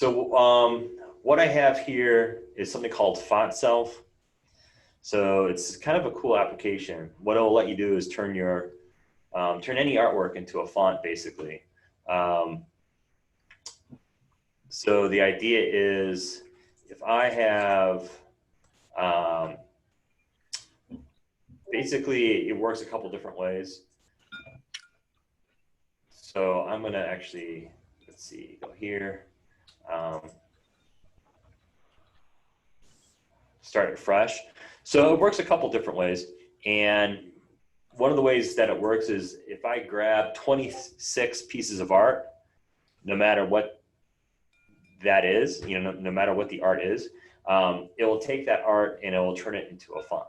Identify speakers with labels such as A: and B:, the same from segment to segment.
A: So what I have here is something called Fontself. So it's kind of a cool application. What it'll let you do is turn your turn any artwork into a font, basically. So the idea is, if I have, basically it works a couple different ways. So I'm gonna actually, let's see, go here. Start it fresh. So it works a couple different ways. And one of the ways that it works is if I grab 26 pieces of art, no matter what that is, no matter what the art is, it will take that art and it will turn it into a font.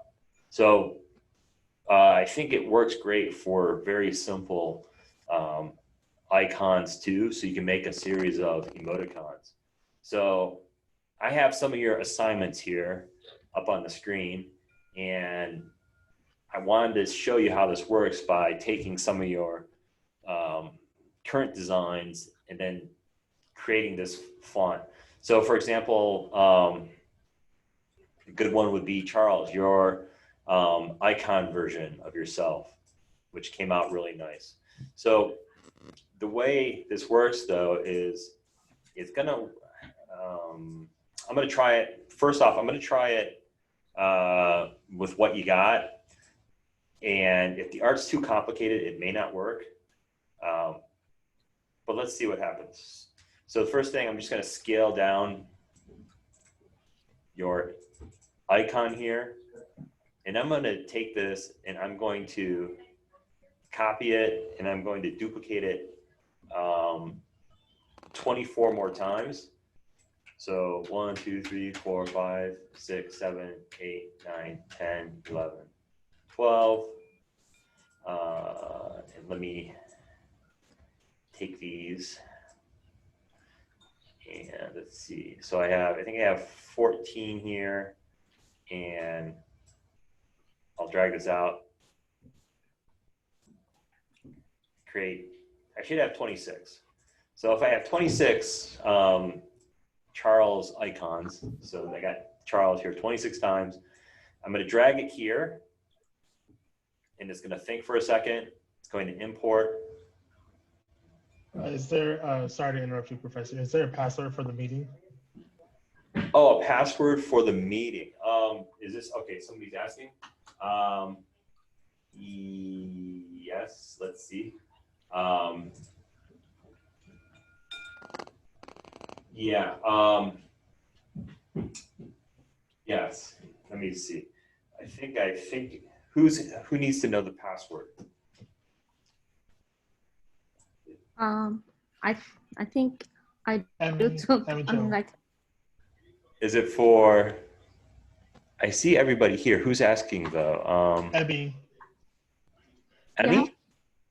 A: So I think it works great for very simple icons too. So you can make a series of emoticons. So I have some of your assignments here up on the screen, and I wanted to show you how this works by taking some of your current designs and then creating this font. So for example, a good one would be, Charles, your icon version of yourself, which came out really nice. So the way this works though is it's gonna, I'm gonna try it. First off, I'm gonna try it with what you got. And if the art's too complicated, it may not work. But let's see what happens. So the first thing, I'm just gonna scale down your icon here. And I'm gonna take this and I'm going to copy it and I'm going to duplicate it 24 more times. So 1, 2, 3, 4, 5, 6, 7, 8, 9, 10, 11, 12. And let me take these and let's see. So I think I have 14 here, and I'll drag this out. I should have 26. So if I have 26 Charles icons, so I got Charles here 26 times, I'm going to drag it here, and it's going to think for a second. It's going to import.
B: Is there, sorry to interrupt you, Professor, is there a password for the meeting?
A: Oh, a password for the meeting. Is this, okay, somebody's asking. Yes, let's see. Yeah, yes, let me see. I think, who needs to know the password?
C: I think I do too.
A: Is it for, I see everybody here. Who's asking though?
B: Emmy.
A: Emmy?
C: Yeah.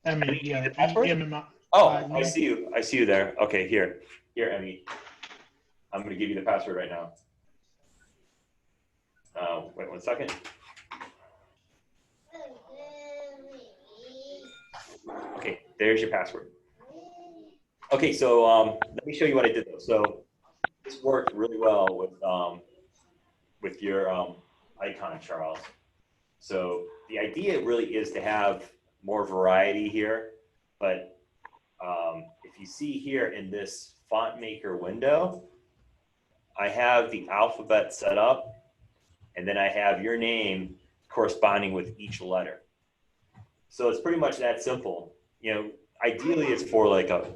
B: Emmy, yeah.
A: Oh, I see you. I see you there. Okay, here, Emmy. I'm going to give you the password right now. Wait 1 second. Okay, there's your password. Okay, so let me show you what I did though. So this worked really well with your icon, Charles. So the idea really is to have more variety here, but if you see here in this font maker window, I have the alphabet set up, and then I have your name corresponding with each letter. So it's pretty much that simple. Ideally it's for like a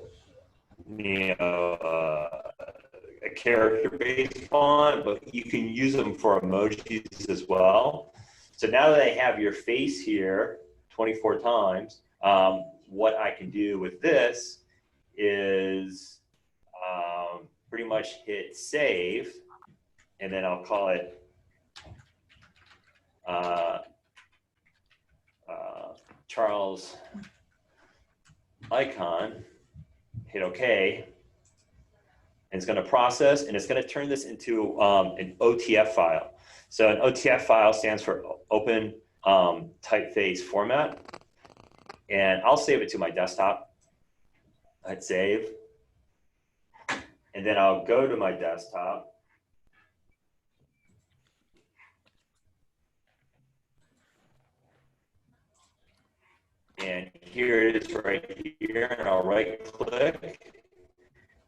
A: character-based font, but you can use them for emojis as well. So now that I have your face here 24 times, what I can do with this is pretty much hit save, and then I'll call it Charles icon, hit OK, and it's going to process, and it's going to turn this into an OTF file. So an OTF file stands for Open Typeface Format, and I'll save it to my desktop. Hit save, And then I'll go to my desktop. And here it is right here, and I'll right click.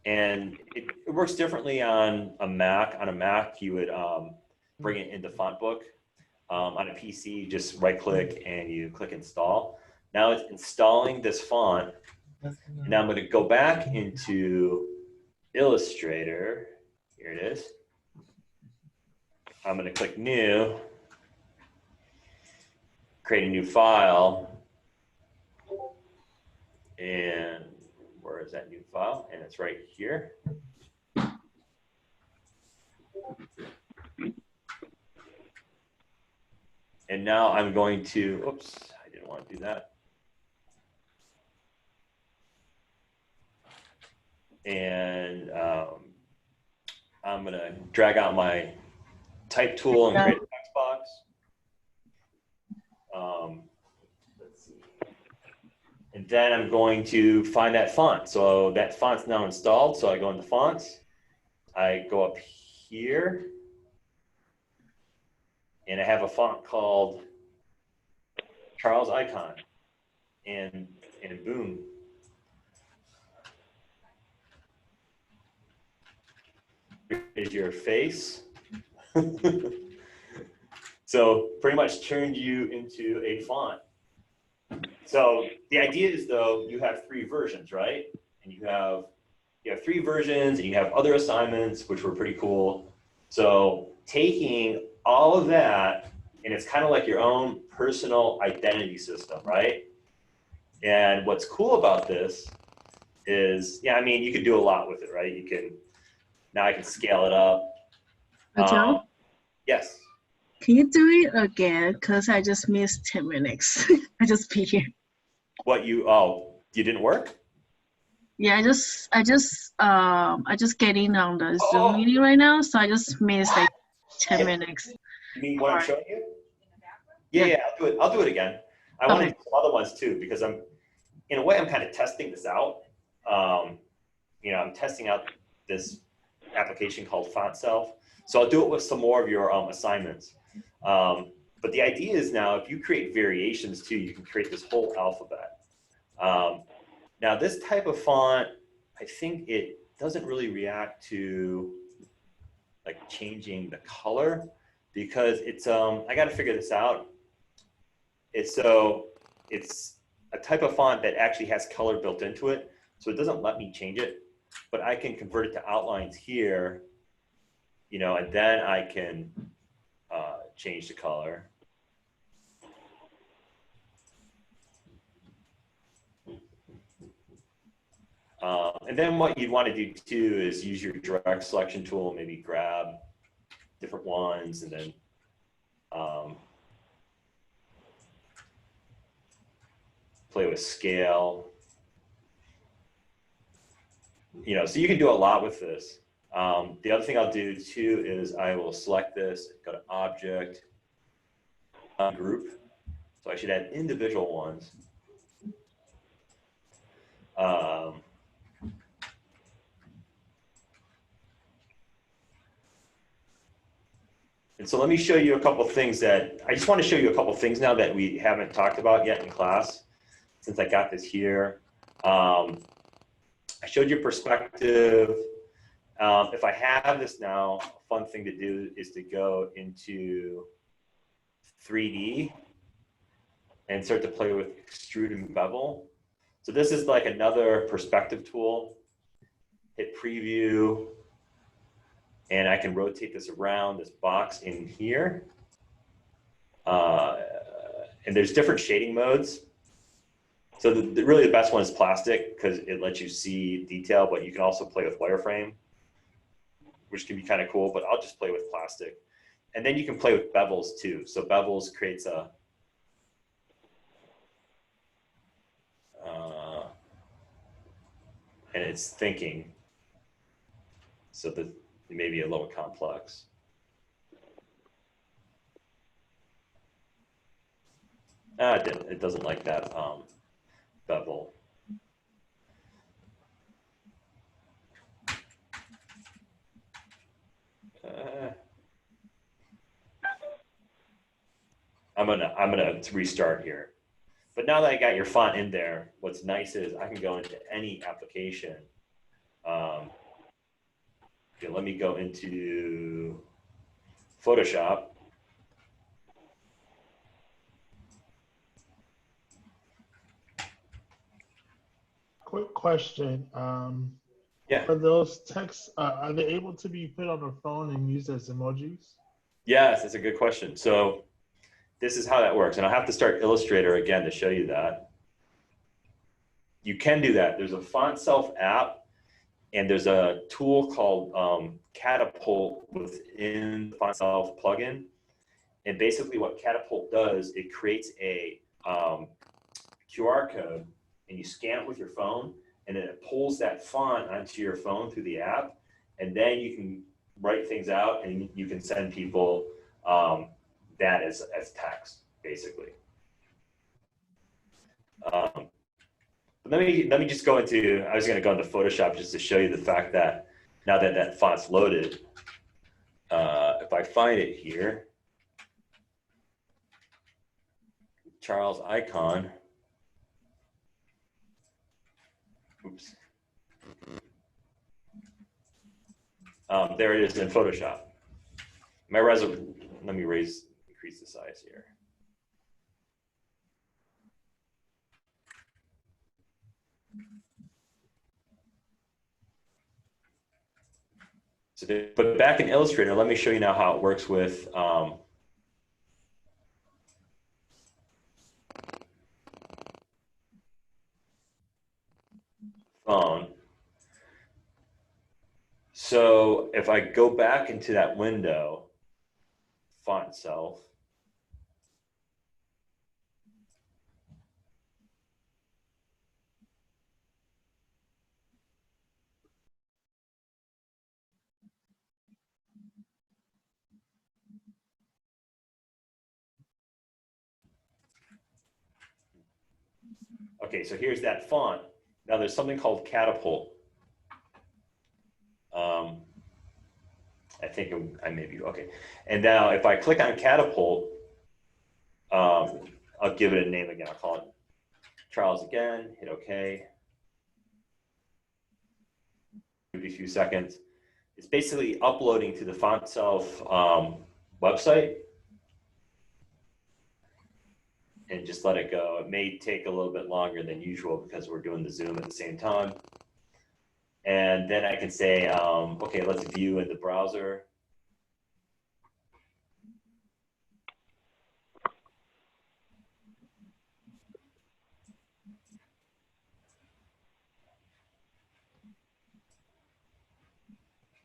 A: And it works differently on a Mac. On a Mac, you would bring it into Font Book. On a PC, just right click and you click install. Now it's installing this font. And now I'm going to go back into Illustrator. Here it is. I'm going to click new, create a new file. And where is that new file? And it's right here. And now I'm going to, oops, I didn't want to do that. And I'm going to drag out my type tool and create a text box. Let's see. And then I'm going to find that font. So that font's now installed. So I go into fonts. I go up here. And I have a font called Charles Icon. And boom. Here's your face. So pretty much turned you into a font. So the idea is, though, you have 3 versions, right? And you have 3 versions, and you have other assignments, which were pretty cool. So taking all of that, and it's kind of like your own personal identity system, right? And what's cool about this is, yeah, I mean, you can do a lot with it, right? You can, now I can scale it up.
D: Joe?
A: Yes.
D: Can you do it again? Because I just missed 10 minutes. I just be here.
A: What you didn't work?
D: Yeah, I just getting on the Zoom meeting right now, so I just missed like 10 minutes.
A: You mean what I'm showing you? Yeah, I'll do it again. I want to do some other ones too, because in a way, I'm kind of testing this out. You know, I'm testing out this application called Fontself. So I'll do it with some more of your assignments. But the idea is now, if you create variations too, you can create this whole alphabet. Now this type of font, I think it doesn't really react to like changing the color, because it's, I got to figure this out. It's a type of font that actually has color built into it. So it doesn't let me change it, but I can convert it to outlines here, you know, and then I can change the color. And then what you'd want to do too is use your direct selection tool, maybe grab different ones, and then play with scale. You know, so you can do a lot with this. The other thing I'll do too is I will select this, go to Object, Group. So I should add individual ones. And so let me show you a couple things that, I just want to show you a couple things now that we haven't talked about yet in class, since I got this here. I showed you perspective. If I have this now, a fun thing to do is to go into 3D and start to play with Extrude and Bevel. So this is like another perspective tool. Hit preview, and I can rotate this around this box in here. And there's different shading modes. So really the best one is plastic, because it lets you see detail, but you can also play with wireframe, which can be kind of cool, but I'll just play with plastic. And then you can play with bevels too. So bevels creates a, and it's thinking, so that it may be a little complex. It doesn't like that bevel. I'm gonna restart here. But now that I got your font in there, what's nice is I can go into any application. Okay, let me go into Photoshop.
B: Quick question.
A: Yeah.
B: Are those texts, are they able to be put on a phone and used as emojis?
A: Yes, that's a good question. So this is how that works. And I'll have to start Illustrator again to show you that. You can do that. There's a Fontself app, and there's a tool called Catapult within the Fontself plugin. And basically what Catapult does, it creates a QR code, and you scan it with your phone, and then it pulls that font onto your phone through the app, and then you can write things out, and you can send people that as text, basically. But let me just go into, I was going to go into Photoshop just to show you the fact that now that that font's loaded, if I find it here, Charles icon, oops. There it is in Photoshop. Let me increase the size here. But back in Illustrator, let me show you now how it works with phone. So if I go back into that window, Fontself, okay, so here's that font. Now there's something called Catapult. I think I may be, okay. And now if I click on Catapult, I'll give it a name again. I'll call it Charles again, hit okay. Give it a few seconds. It's basically uploading to the Fontself website. And just let it go. It may take a little bit longer than usual because we're doing the Zoom at the same time. And then I can say, okay, let's view in the browser.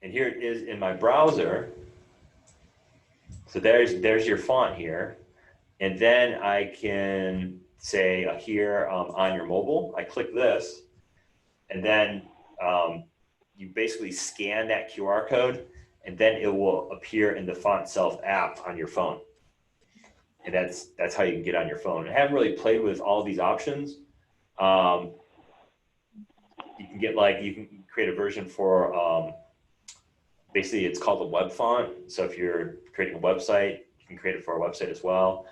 A: And here it is in my browser. So there's your font here. And then I can say here on your mobile, I click this, and then you basically scan that QR code, and then it will appear in the Fontself app on your phone. And that's how you can get on your phone. I haven't really played with all these options. You can get you can create a version for, basically it's called a web font. So if you're creating a website, you can create it for a website as well.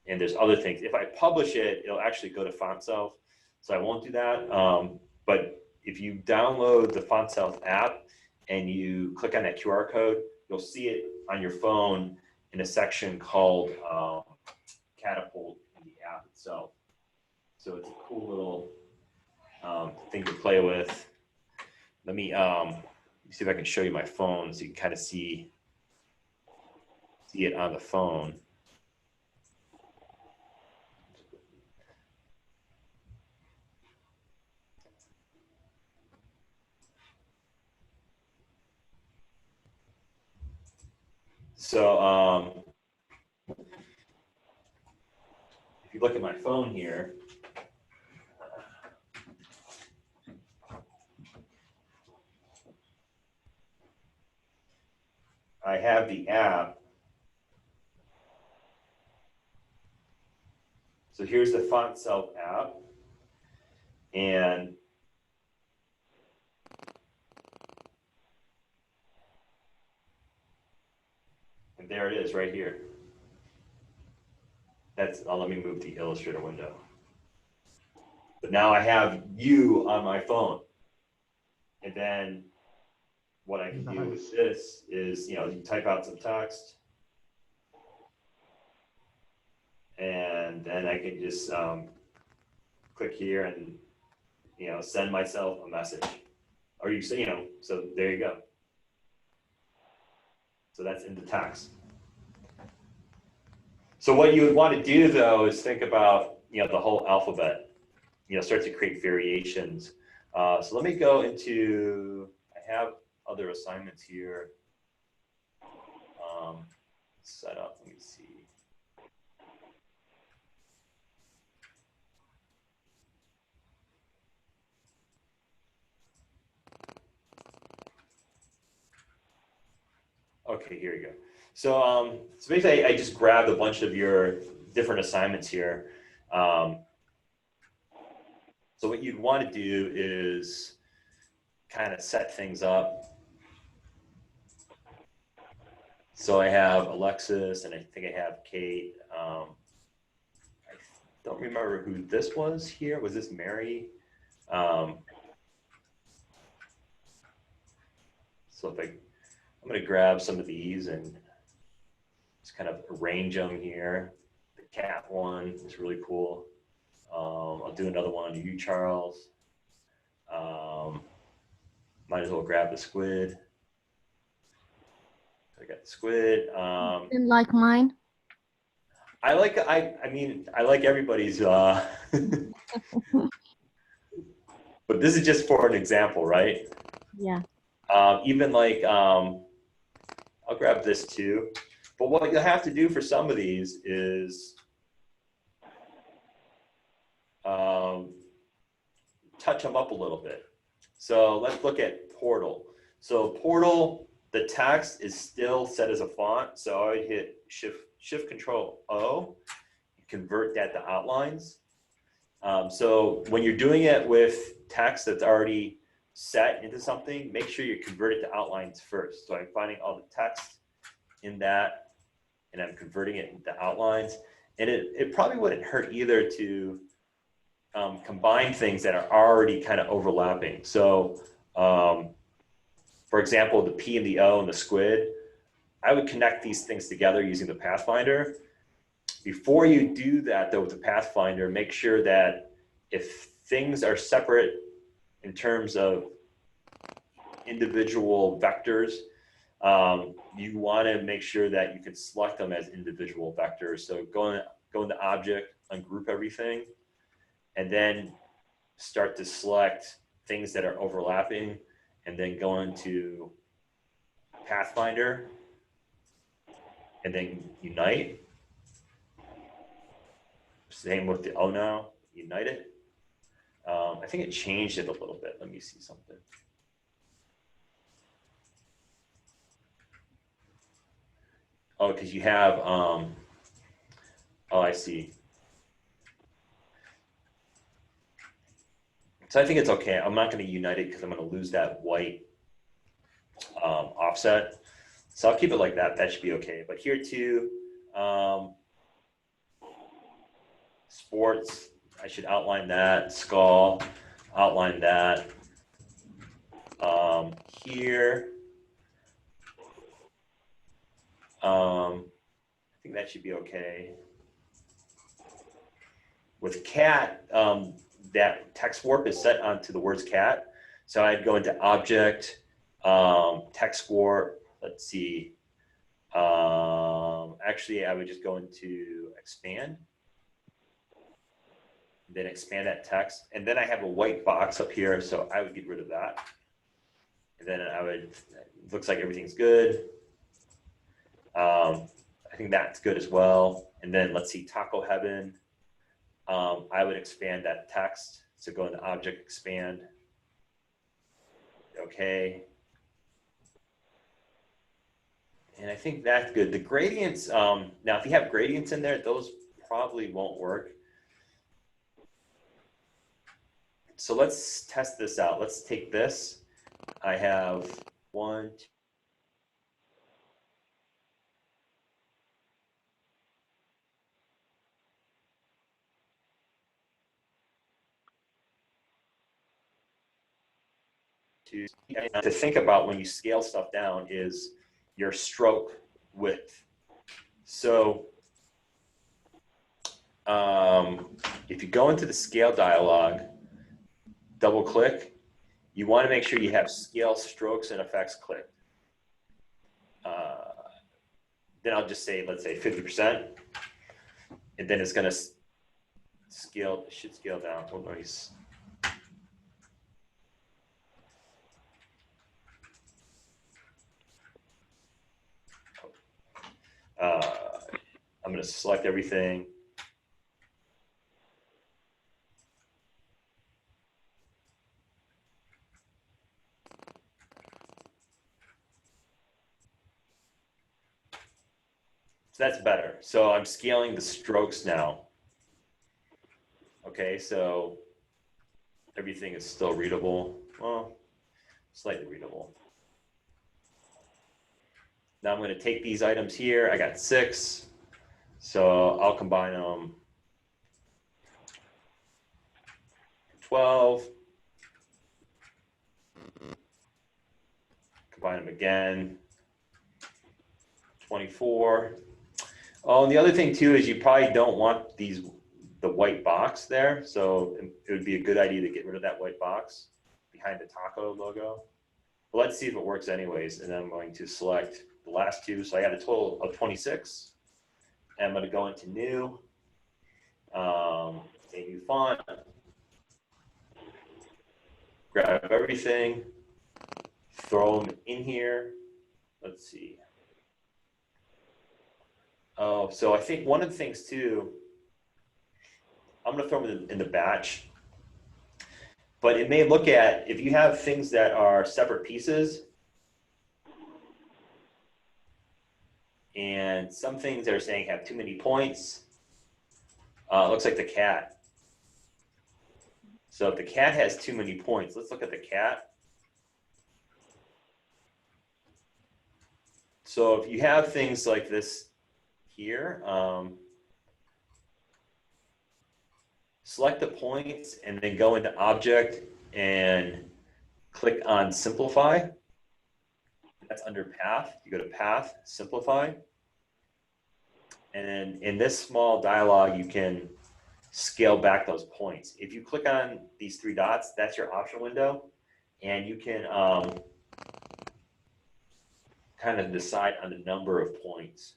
A: And there's other things. If I publish it, it'll actually go to Fontself. So I won't do that. But if you download the Fontself app and you click on that QR code, you'll see it on your phone in a section called Catapult in the app itself. So it's a cool little thing to play with. Let me see if I can show you my phone so you can kind of see it on the phone. So if you look at my phone here, I have the app. So here's the Fontself app. And there it is right here. let me move the Illustrator window. But now I have you on my phone. And then what I can do with this is, you type out some text. And then I can just click here and, send myself a message. Or you say, so there you go. So that's in the text. So what you would want to do though is think about, the whole alphabet, start to create variations. So let me go into, I have other assignments here. Set up, let me see. Okay, here we go. So, so basically I just grabbed a bunch of your different assignments here. So what you'd want to do is kind of set things up. So I have Alexis and I think I have Kate. I don't remember who this was here. Was this Mary? So if I'm going to grab some of these and just kind of arrange them here. The cat one is really cool. I'll do another one on you, Charles. Might as well grab the squid. I got the squid.
C: Didn't like mine.
A: I like everybody's. But this is just for an example, right?
C: Yeah.
A: Even like, I'll grab this too. But what you'll have to do for some of these is touch them up a little bit. So let's look at Portal. So Portal, the text is still set as a font. So I would hit Shift Control O, convert that to outlines. So when you're doing it with text that's already set into something, make sure you convert it to outlines first. So I'm finding all the text in that and I'm converting it into outlines. And it probably wouldn't hurt either to combine things that are already kind of overlapping. So for example, the P and the O and the squid, I would connect these things together using the Pathfinder. Before you do that though with the Pathfinder, make sure that if things are separate in terms of individual vectors, you want to make sure that you can select them as individual vectors. So go into Object, ungroup everything, and then start to select things that are overlapping, and then go into Pathfinder, and then unite. Same with the O now, unite it. I think it changed it a little bit. Let me see something. Oh, because you have, oh, I see. So I think it's okay. I'm not going to unite it because I'm going to lose that white offset. So I'll keep it like that. That should be okay. But here too, sports, I should outline that. Skull, outline that. Here, I think that should be okay. With cat, that text warp is set onto the words cat. So I'd go into Object, text warp. Let's see. Actually, I would just go into Expand. Then expand that text. And then I have a white box up here, so I would get rid of that. And then I would, looks like everything's good. I think that's good as well. And then let's see, Taco Heaven. I would expand that text. So go into Object, Expand. Okay. And I think that's good. The gradients, now if you have gradients in there, those probably won't work. So let's test this out. Let's take this. I have 1, 2. 2. To think about when you scale stuff down is your stroke width. So if you go into the scale dialog, double click, you want to make sure you have scale strokes and effects clicked. Then I'll just say, let's say 50%, and then it's going to scale, it should scale down. Oh, nice. I'm going to select everything. So that's better. So I'm scaling the strokes now. Okay, so everything is still readable. Well, slightly readable. Now I'm going to take these items here. I got 6. So I'll combine them. 12. Combine them again. 24. Oh, and the other thing too is you probably don't want the white box there. So it would be a good idea to get rid of that white box behind the taco logo. But let's see if it works anyways. And then I'm going to select the last 2. So I got a total of 26. And I'm going to go into new, a new font, grab everything, throw them in here. Let's see. Oh, so I think one of the things too, I'm going to throw them in the batch. But it may look at, if you have things that are separate pieces, and some things that are saying have too many points, looks like the cat. So if the cat has too many points, let's look at the cat. So if you have things like this here, select the points and then go into object and click on simplify. That's under path. You go to path, simplify. And then in this small dialog, you can scale back those points. If you click on these 3 dots, that's your option window. And you can kind of decide on the number of points.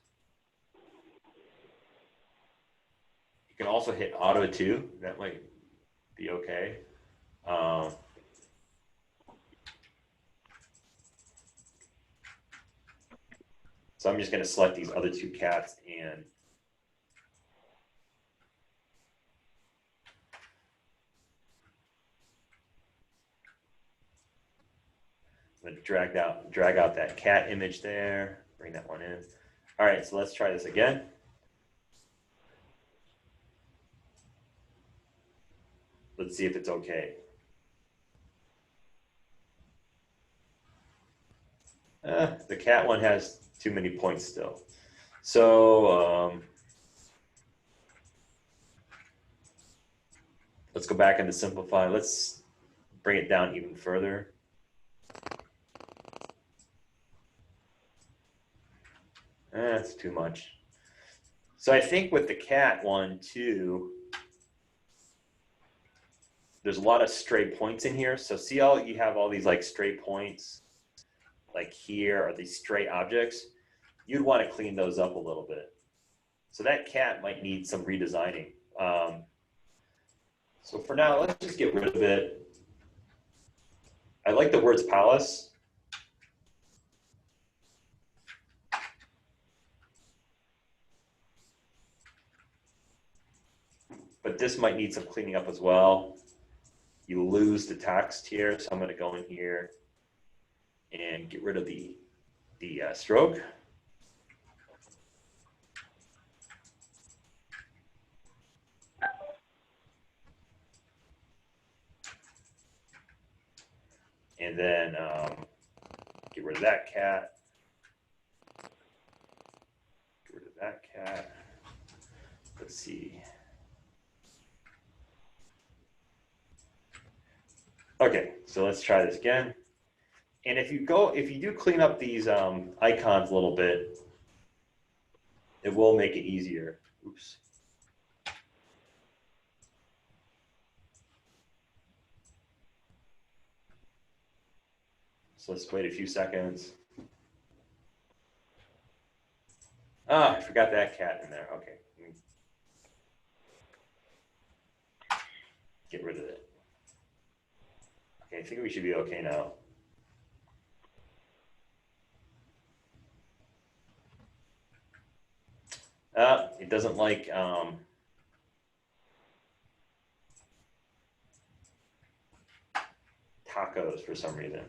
A: You can also hit auto too. That might be okay. So I'm just going to select these other 2 cats and I'm going to drag out that cat image there, bring that one in. All right, so let's try this again. Let's see if it's okay. The cat one has too many points still. So let's go back into simplify. Let's bring it down even further. That's too much. So I think with the cat one too, there's a lot of stray points in here. So see how you have all these like stray points like here are these stray objects. You'd want to clean those up a little bit. So that cat might need some redesigning. So for now, let's just get rid of it. I like the words palace. But this might need some cleaning up as well. You lose the text here, so I'm going to go in here and get rid of the stroke. And then get rid of that cat. Get rid of that cat. Let's see. Okay, so let's try this again. And if you do clean up these icons a little bit, it will make it easier. Oops. So let's wait a few seconds. Ah, I forgot that cat in there. Okay. Get rid of it. Okay, I think we should be okay now. It doesn't like tacos for some reason.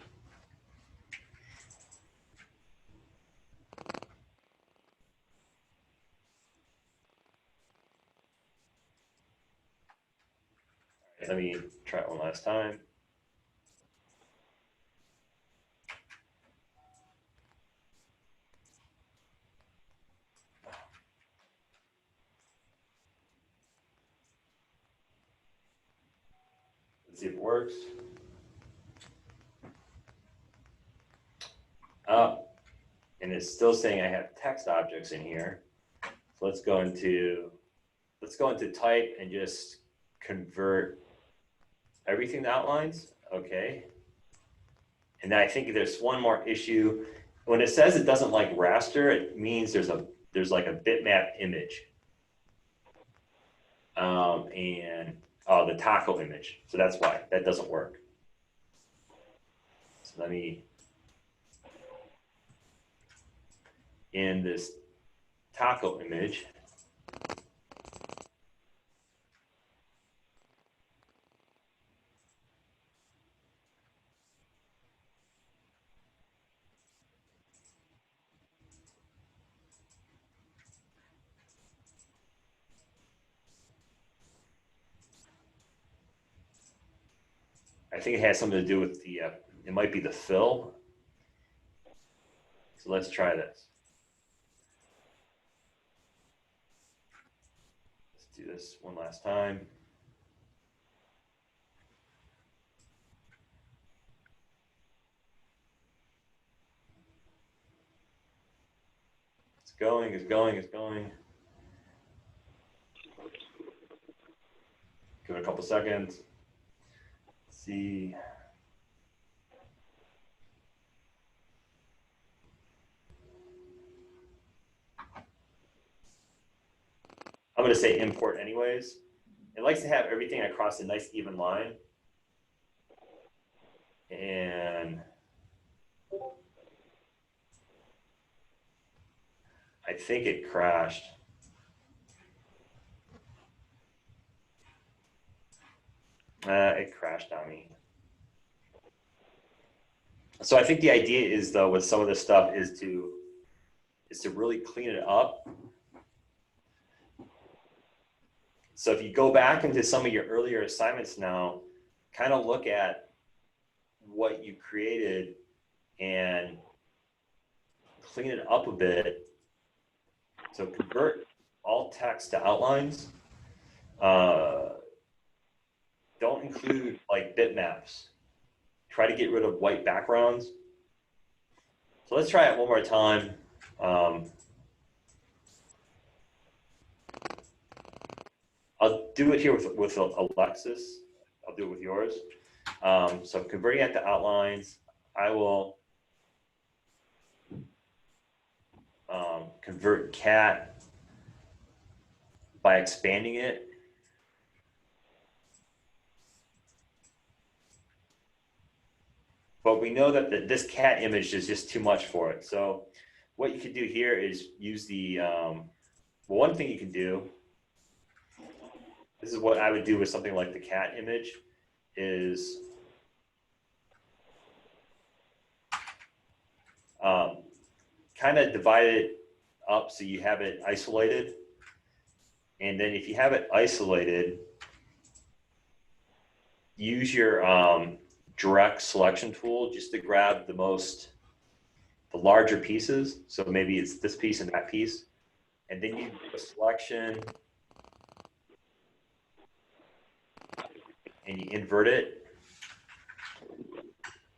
A: Let me try it one last time. Let's see if it works. And it's still saying I have text objects in here. So let's go into type and just convert everything to outlines. Okay. And then I think there's one more issue. When it says it doesn't like raster, it means there's like a bitmap image. And the taco image. So that's why that doesn't work. So let me, in this taco image, I think it has something to do with the, it might be the fill. So let's try this. Let's do this one last time. It's going, it's going, it's going. Give it a couple seconds. Let's see. I'm going to say import anyways. It likes to have everything across a nice even line. And I think it crashed. It crashed on me. So I think the idea is, though, with some of this stuff is to really clean it up. So if you go back into some of your earlier assignments now, kind of look at what you created and clean it up a bit. So convert all text to outlines. Don't include like bitmaps. Try to get rid of white backgrounds. So let's try it one more time. I'll do it here with Alexis. I'll do it with yours. So converting it to outlines, I will convert cat by expanding it. But we know that this cat image is just too much for it. So what you can do here is use the, well, one thing you can do, this is what I would do with something like the cat image, is kind of divide it up so you have it isolated. And then if you have it isolated, use your direct selection tool just to grab the larger pieces. So maybe it's this piece and that piece. And then you do a selection and you invert it.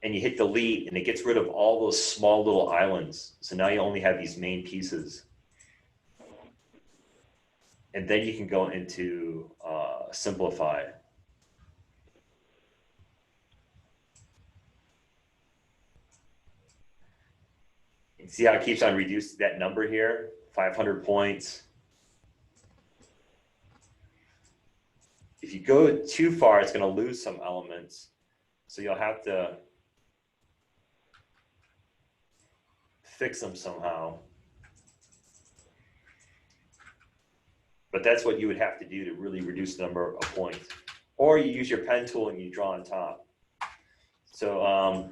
A: and you hit delete, and it gets rid of all those small little islands. So now you only have these main pieces. And then you can go into simplify. You see how it keeps on reducing that number here, 500 points. If you go too far, it's going to lose some elements. So you'll have to fix them somehow. But that's what you would have to do to really reduce the number of points. Or you use your pen tool and you draw on top. So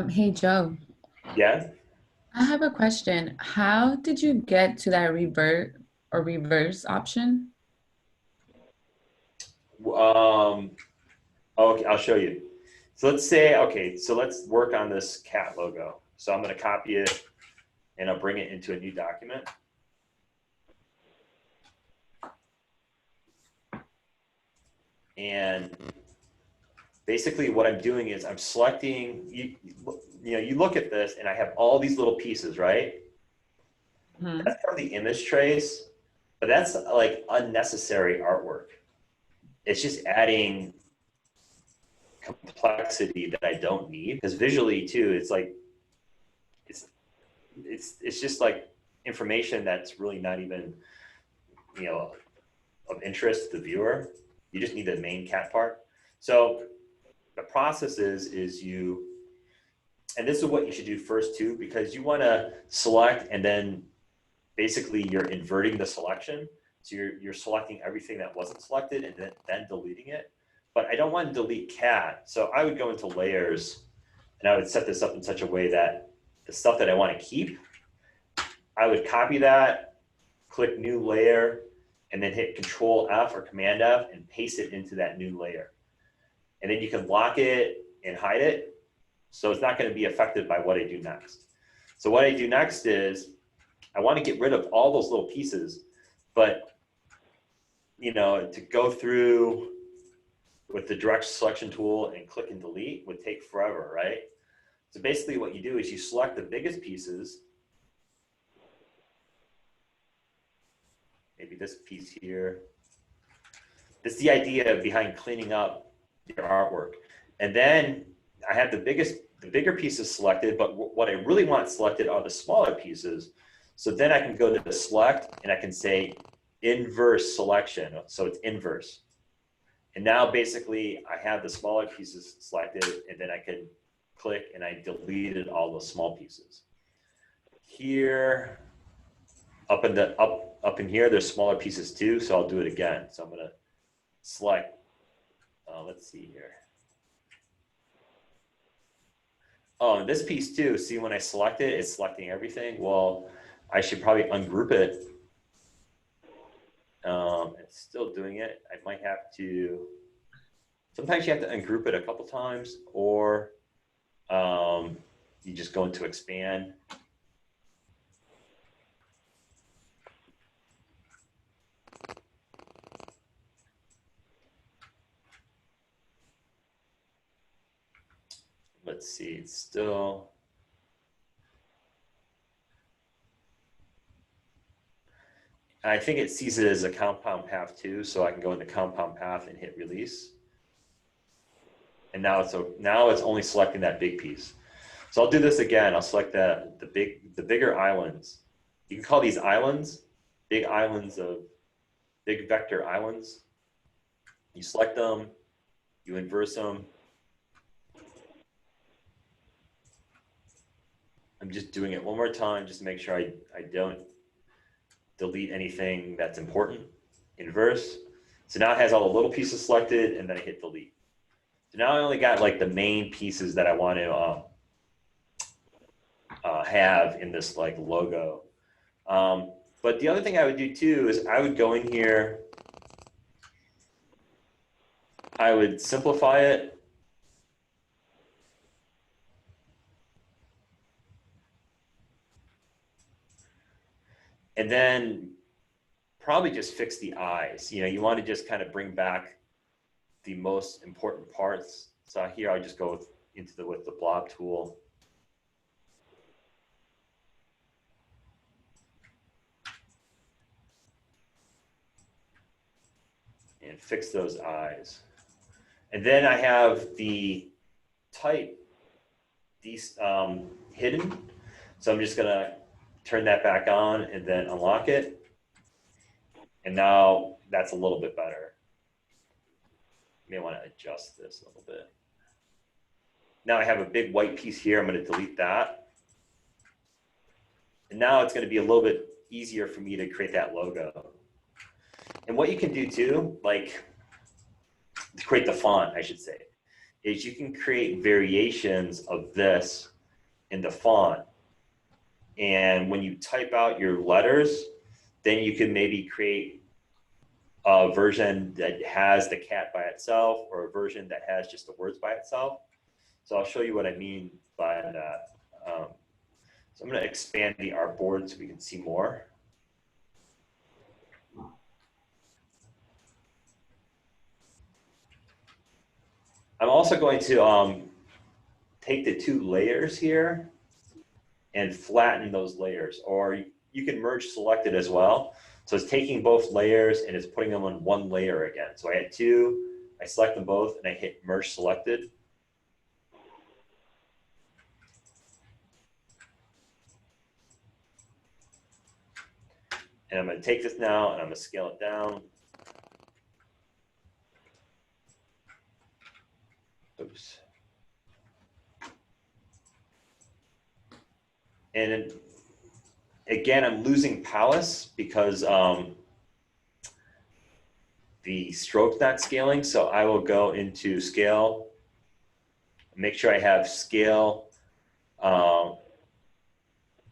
E: Hey, Joe,
A: yeah.
E: I have a question. How did you get to that revert or reverse option?
A: Okay, I'll show you. So let's say, okay, so let's work on this cat logo. So I'm going to copy it and I'll bring it into a new document. And basically what I'm doing is I'm selecting, you look at this and I have all these little pieces, right?
E: Mm-hmm.
A: That's from the image trace, but that's like unnecessary artwork. It's just adding complexity that I don't need, because visually too, it's like, it's just like information that's really not even, of interest to the viewer. You just need the main cat part. So the process is you, and this is what you should do first too, because you want to select and then basically you're inverting the selection. So you're selecting everything that wasn't selected and then deleting it. But I don't want to delete cat. So I would go into layers and I would set this up in such a way that the stuff that I want to keep, I would copy that, click new layer, and then hit Control F or Command F and paste it into that new layer. And then you can lock it and hide it. So it's not going to be affected by what I do next. So what I do next is I want to get rid of all those little pieces, but to go through with the direct selection tool and click and delete would take forever, right? So basically what you do is you select the biggest pieces, maybe this piece here. This is the idea behind cleaning up your artwork. And then I have the bigger pieces selected, but what I really want selected are the smaller pieces. So then I can go to the select and I can say inverse selection. So it's inverse. And now basically I have the smaller pieces selected, and then I can click and I deleted all those small pieces. Here, up in here, there's smaller pieces too, so I'll do it again. So I'm gonna select, let's see here. Oh, and this piece too, see when I select it, it's selecting everything. Well, I should probably ungroup it. It's still doing it. I might have to, sometimes you have to ungroup it a couple times, or you just go into expand. Let's see, it's still. I think it sees it as a compound path too, so I can go into compound path and hit release. And now it's only selecting that big piece. So I'll do this again. I'll select the bigger islands. You can call these islands, big vector islands. You select them, you inverse them. I'm just doing it one more time just to make sure I don't delete anything that's important. Inverse. So now it has all the little pieces selected, and then I hit delete. So now I only got like the main pieces that I want to have in this like logo. But the other thing I would do too is I would go in here, I would simplify it. And then probably just fix the eyes. You know, you want to just kind of bring back the most important parts. So here I'll just go with the blob tool. And fix those eyes. And then I have the type hidden. So I'm just gonna turn that back on and then unlock it. And now that's a little bit better. You may want to adjust this a little bit. Now I have a big white piece here. I'm going to delete that. And now it's going to be a little bit easier for me to create that logo. And what you can do too, like to create the font, I should say, is you can create variations of this in the font. And when you type out your letters, then you can maybe create a version that has the cat by itself or a version that has just the words by itself. So I'll show you what I mean by that. So I'm going to expand the artboard so we can see more. I'm also going to take the two layers here and flatten those layers, or you can merge selected as well. So it's taking both layers and it's putting them on one layer again. So I had two, I select them both and I hit merge selected. And I'm going to take this now and I'm going to scale it down. Oops. And then, again, I'm losing Palace because the stroke's not scaling. So I will go into scale, make sure I have scale,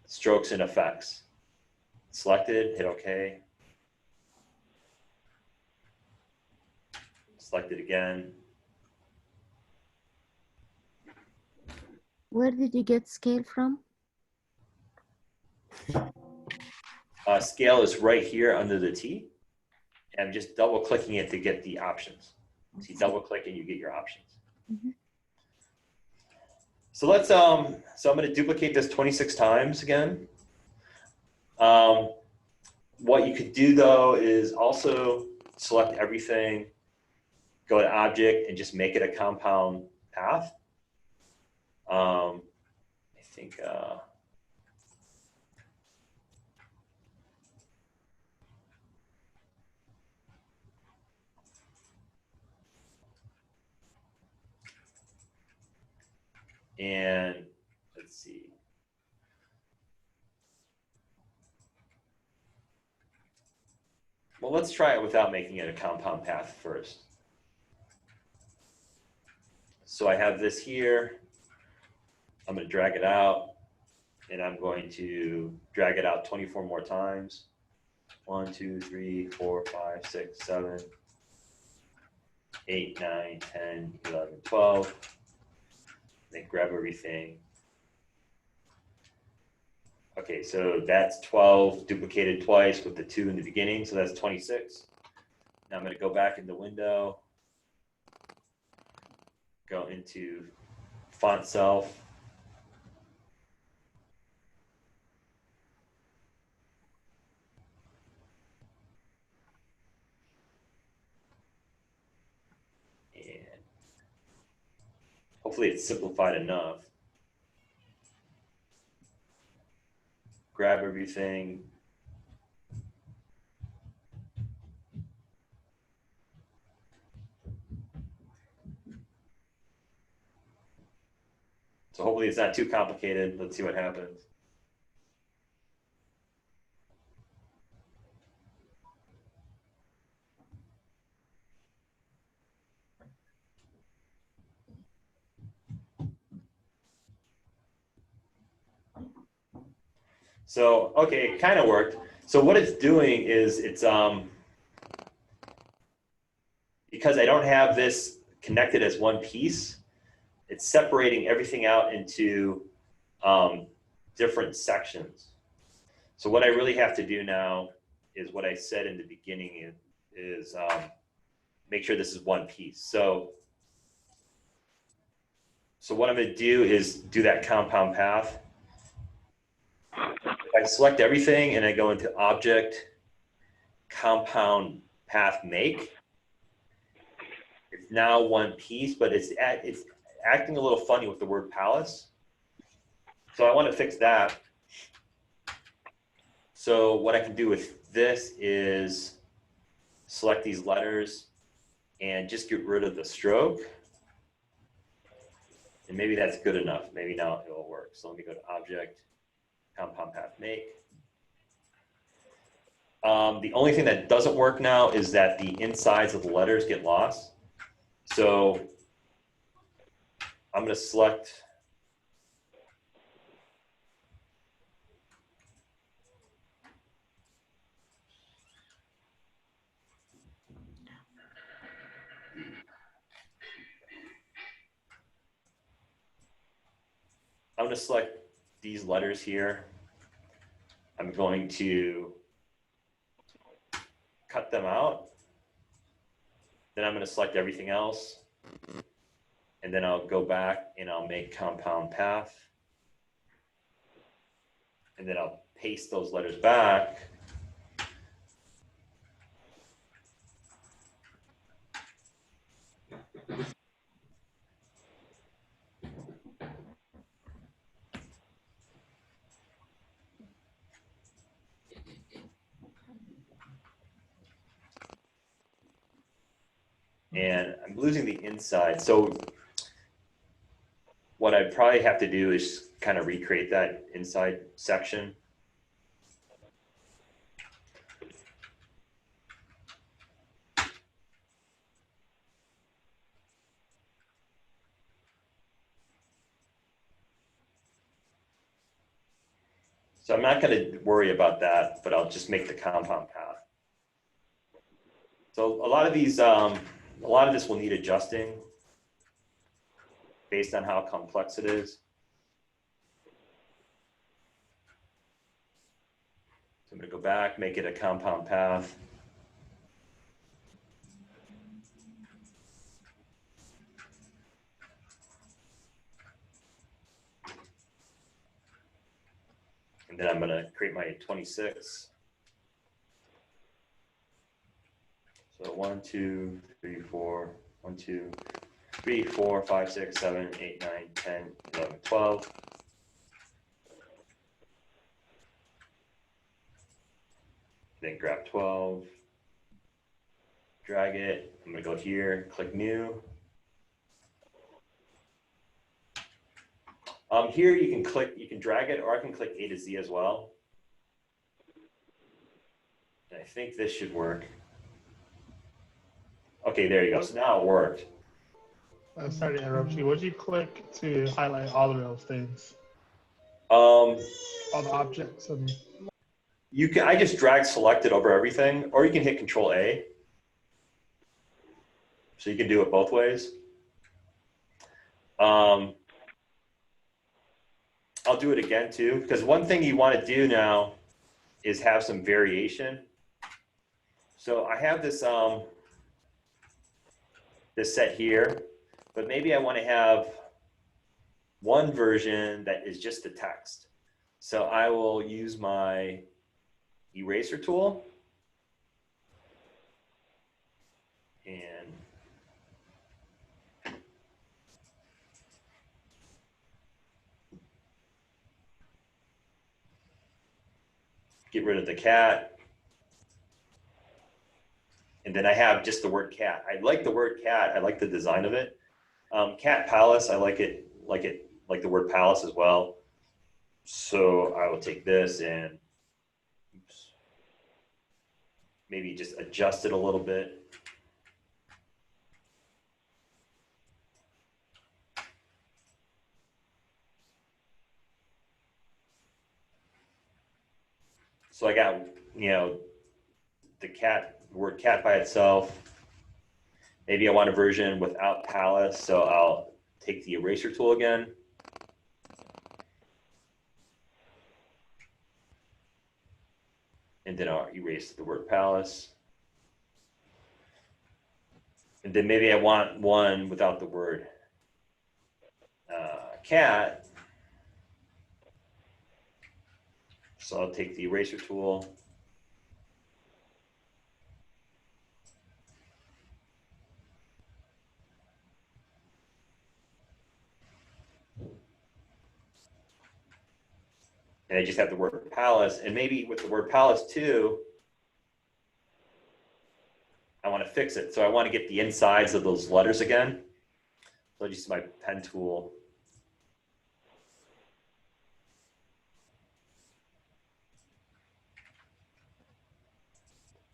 A: strokes and effects. Selected, hit OK. Select it again.
C: Where did you get scale from?
A: Scale is right here under the T. And I'm just double clicking it to get the options. So you double click and you get your options.
C: Mm-hmm.
A: So let's, so I'm going to duplicate this 26 times again. What you could do though is also select everything, go to object and just make it a compound path. I think, and let's see. Well, let's try it without making it a compound path first. So I have this here. I'm going to drag it out, and I'm going to drag it out 24 more times. 1, 2, 3, 4, 5, 6, 7, 8, 9, 10, 11, 12. Then grab everything. Okay, so that's 12 duplicated twice with the 2 in the beginning, so that's 26. Now I'm going to go back in the window, go into Fontself. And hopefully it's simplified enough. Grab everything. So hopefully it's not too complicated. Let's see what happens. So, okay, it kind of worked. So what it's doing is it's, because I don't have this connected as one piece, it's separating everything out into different sections. So what I really have to do now is what I said in the beginning is make sure this is one piece. So what I'm going to do is do that compound path. If I select everything and I go into Object, Compound Path Make, it's now one piece, but it's acting a little funny with the word palace. So I want to fix that. So what I can do with this is select these letters and just get rid of the stroke. And maybe that's good enough. Maybe now it will work. So let me go to Object, Compound Path Make. The only thing that doesn't work now is that the insides of the letters get lost. So I'm going to select these letters here. I'm going to cut them out. Then I'm going to select everything else. And then I'll go back and I'll make compound path. And then I'll paste those letters back. And I'm losing the inside. So what I'd probably have to do is kind of recreate that inside section. So I'm not going to worry about that, but I'll just make the compound path. So a lot of these, a lot of this will need adjusting based on how complex it is. So I'm going to go back, make it a compound path. And then I'm going to create my 26. So 1, 2, 3, 4, 1, 2, 3, 4, 5, 6, 7, 8, 9, 10, 11, 12. Then grab 12, drag it. I'm going to go here, click New. Here you can drag it, or I can click A to Z as well. And I think this should work. Okay, there you go. So now it worked.
B: Sorry to interrupt you. Would you click to highlight all of those things?
A: All
B: the objects and.
A: You can. I just drag selected over everything, or you can hit Control A. So you can do it both ways. I'll do it again too, because one thing you want to do now is have some variation. So I have this this set here, but maybe I want to have one version that is just the text. So I will use my eraser tool and get rid of the cat. And then I have just the word cat. I like the word cat. I like the design of it. Cat palace, I like the word palace as well. So I will take this and oops, maybe just adjust it a little bit. So I got, the word cat by itself. Maybe I want a version without palace, so I'll take the eraser tool again. And then I'll erase the word palace. And then maybe I want one without the word cat. So I'll take the eraser tool. And I just have the word palace. And maybe with the word palace too, I want to fix it. So I want to get the insides of those letters again. So I'll use my pen tool.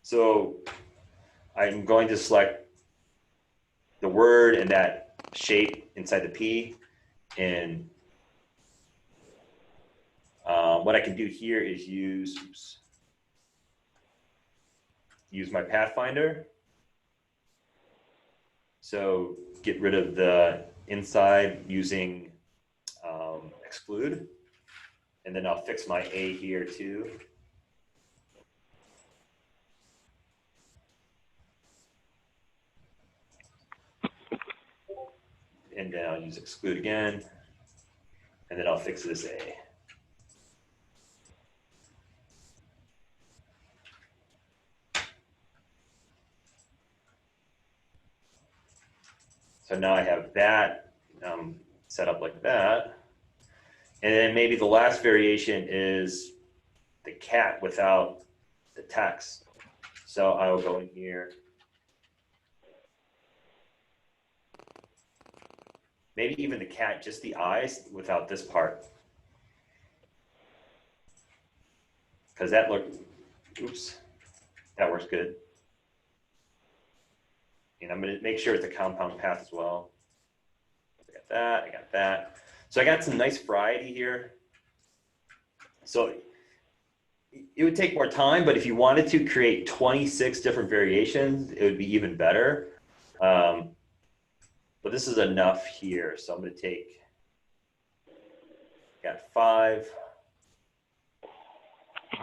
A: So I'm going to select the word and that shape inside the P. And what I can do here is use my Pathfinder. So get rid of the inside using Extrude. And then I'll fix my A here too. And then I'll use Extrude again. And then I'll fix this A. So now I have that set up like that. And then maybe the last variation is the cat without the text. So I will go in here. Maybe even the cat, just the eyes without this part. Because that looked, oops, that works good. And I'm going to make sure it's a compound path as well. I got that, I got that. So I got some nice variety here. So it would take more time, but if you wanted to create 26 different variations, it would be even better. But this is enough here. So I'm going to take, got 5. I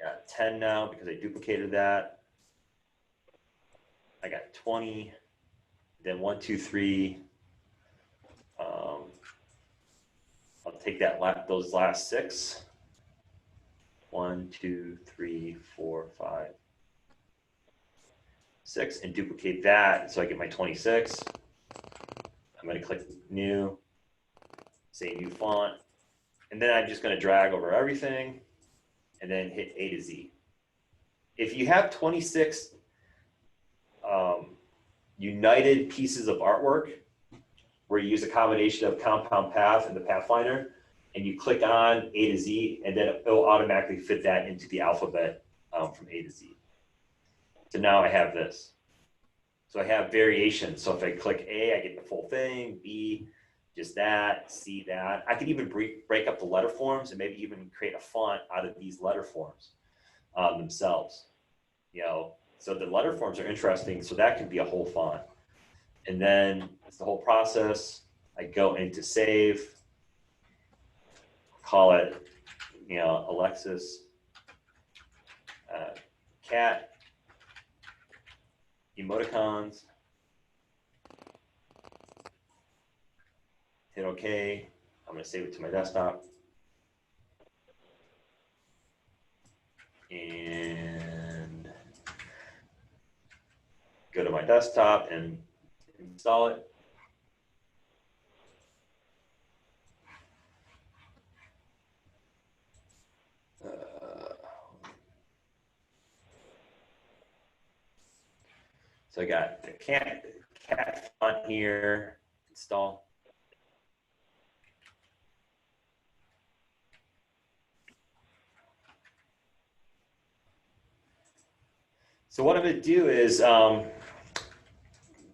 A: got 10 now because I duplicated that. I got 20, then 1, 2, 3. I'll take that those last 6. 1, 2, 3, 4, 5, 6, and duplicate that so I get my 26. I'm going to click new, say new font, and then I'm just going to drag over everything and then hit A to Z. If you have 26 united pieces of artwork where you use a combination of compound path and the Pathfinder, and you click on A to Z, and then it'll automatically fit that into the alphabet from A to Z. So now I have this. So I have variations. So if I click A, I get the full thing, B, just that, C, that. I could even break up the letter forms and maybe even create a font out of these letter forms themselves. You know, so the letter forms are interesting. So that could be a whole font. And then it's the whole process. I go into save, call it, you know, Alexis cat emoticons. Hit OK. I'm going to save it to my desktop. And go to my desktop and install it. So I got the cat font here, install. So what I'm going to do is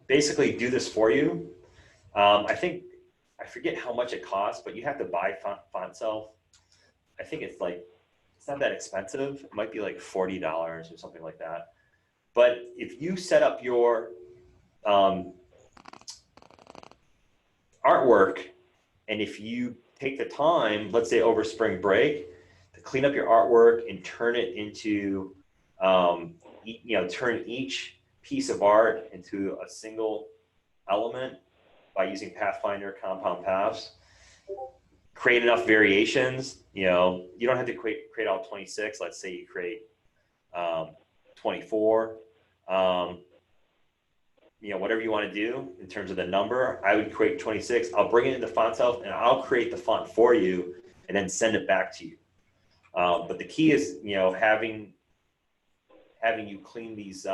A: basically do this for you. I think, I forget how much it costs, but you have to buy Fontself. I think it's like, it's not that expensive. It might be like $40 or something like that. But if you set up your artwork, and if you take the time, let's say over spring break, to clean up your artwork and turn it into, turn each piece of art into a single element by using Pathfinder compound paths. Create enough variations. You don't have to create all 26. Let's say you create 24. Whatever you want to do in terms of the number, I would create 26. I'll bring it into Fontself and I'll create the font for you and then send it back to you. But the key is, having you clean these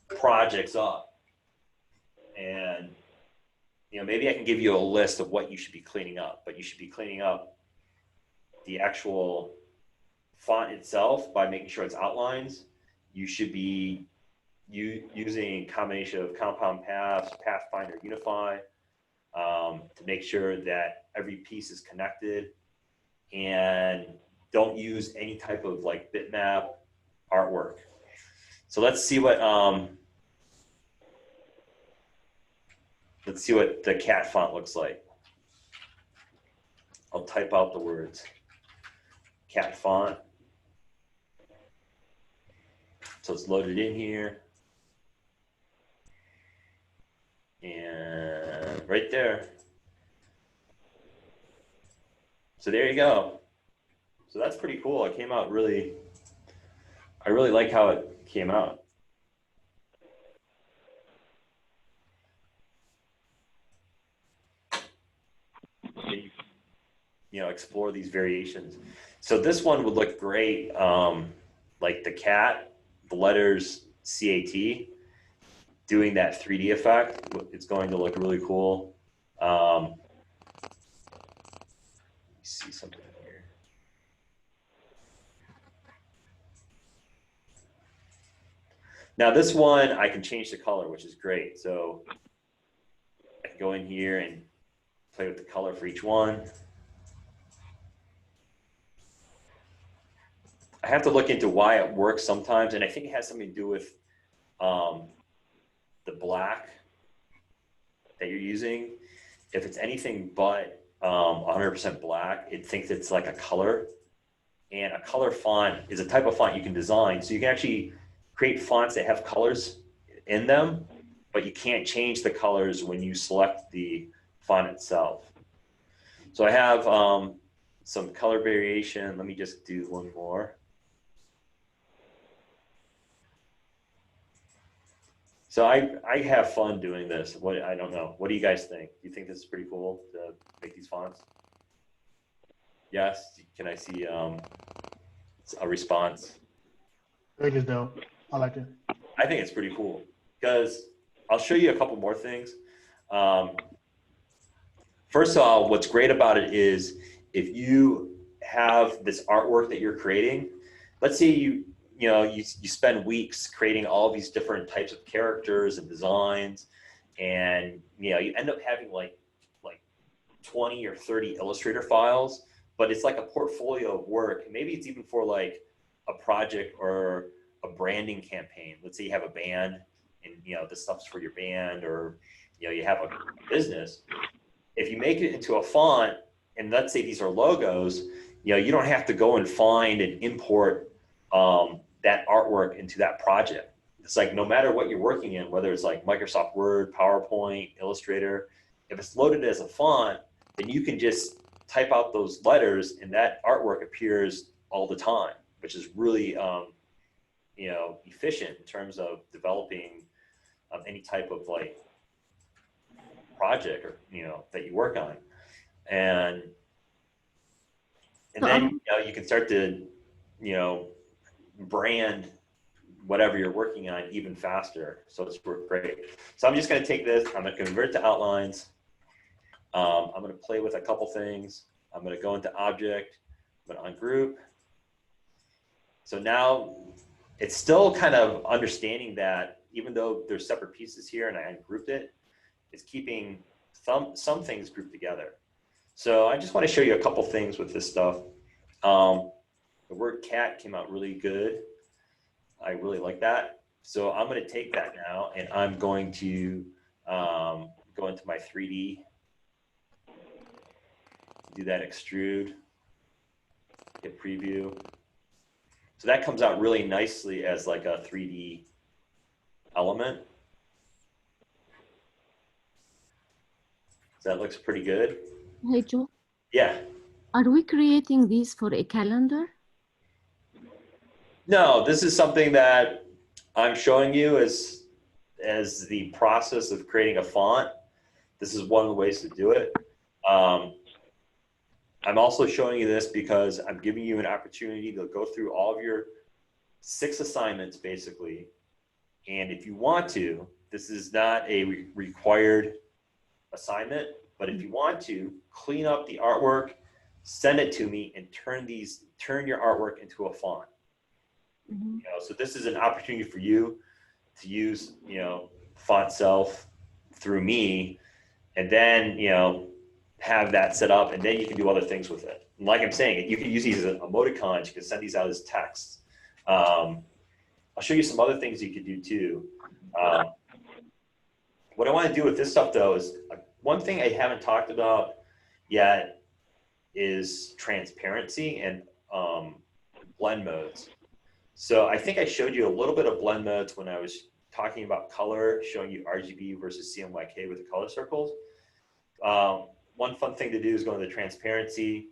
A: projects up, and maybe I can give you a list of what you should be cleaning up. But you should be cleaning up the actual font itself by making sure it's outlines. You should be using a combination of compound paths, Pathfinder, Unify, to make sure that every piece is connected, and don't use any type of like bitmap artwork. So let's see what the cat font looks like. I'll type out the words cat font. So it's loaded in here. And right there. So there you go. So that's pretty cool. It came out I really like how it came out. Explore these variations. So this one would look great, like the cat, the letters CAT, doing that 3D effect. It's going to look really cool. Let me see something here. Now this one, I can change the color, which is great. So I can go in here and play with the color for each one. I have to look into why it works sometimes, and I think it has something to do with the black that you're using. If it's anything but 100% black, it thinks it's like a color. And a color font is a type of font you can design. So you can actually create fonts that have colors in them, but you can't change the colors when you select the font itself. So I have some color variation. Let me just do one more. So I have fun doing this. I don't know. What do you guys think? Do you think this is pretty cool to make these fonts? Yes. Can I see a response?
B: I think it's dope. I like it.
A: I think it's pretty cool because I'll show you a couple more things. First of all, what's great about it is if you have this artwork that you're creating, let's say you spend weeks creating all these different types of characters and designs, and you end up having like 20 or 30 Illustrator files, but it's like a portfolio of work. Maybe it's even for like a project or a branding campaign. Let's say you have a band, and this stuff's for your band, or you have a business. If you make it into a font, and let's say these are logos, you don't have to go and find and import that artwork into that project. It's like no matter what you're working in, whether it's like Microsoft Word, PowerPoint, Illustrator, if it's loaded as a font, then you can just type out those letters and that artwork appears all the time, which is really efficient in terms of developing any type of like project or that you work on. And then you can start to brand whatever you're working on even faster. So it's great. So I'm just going to take this, I'm going to convert it to outlines. I'm going to play with a couple things. I'm going to go into object, I'm going to ungroup. So now it's still kind of understanding that even though there's separate pieces here and I ungrouped it, it's keeping some things grouped together. So I just want to show you a couple things with this stuff. The word cat came out really good. I really like that. So I'm going to take that now and I'm going to go into my 3D, do that extrude. hit preview. So that comes out really nicely as like a 3D element. So that looks pretty good.
C: Hey Joe,
A: Yeah.
C: are we creating these for a calendar?
A: No, this is something that I'm showing you as the process of creating a font. This is one of the ways to do it. I'm also showing you this because I'm giving you an opportunity to go through all of your 6 assignments basically. And if you want to, this is not a required assignment, but if you want to, clean up the artwork, send it to me, and turn your artwork into a font.
C: Mm-hmm.
A: You know, so this is an opportunity for you to use, you know, Fontself through me, and then, you know, have that set up, and then you can do other things with it. And like I'm saying, you can use these as emoticons. You can send these out as text. I'll show you some other things you could do too. What I want to do with this stuff though is one thing I haven't talked about yet is transparency and blend modes. So I think I showed you a little bit of blend modes when I was talking about color, showing you RGB versus CMYK with the color circles. One fun thing to do is go into transparency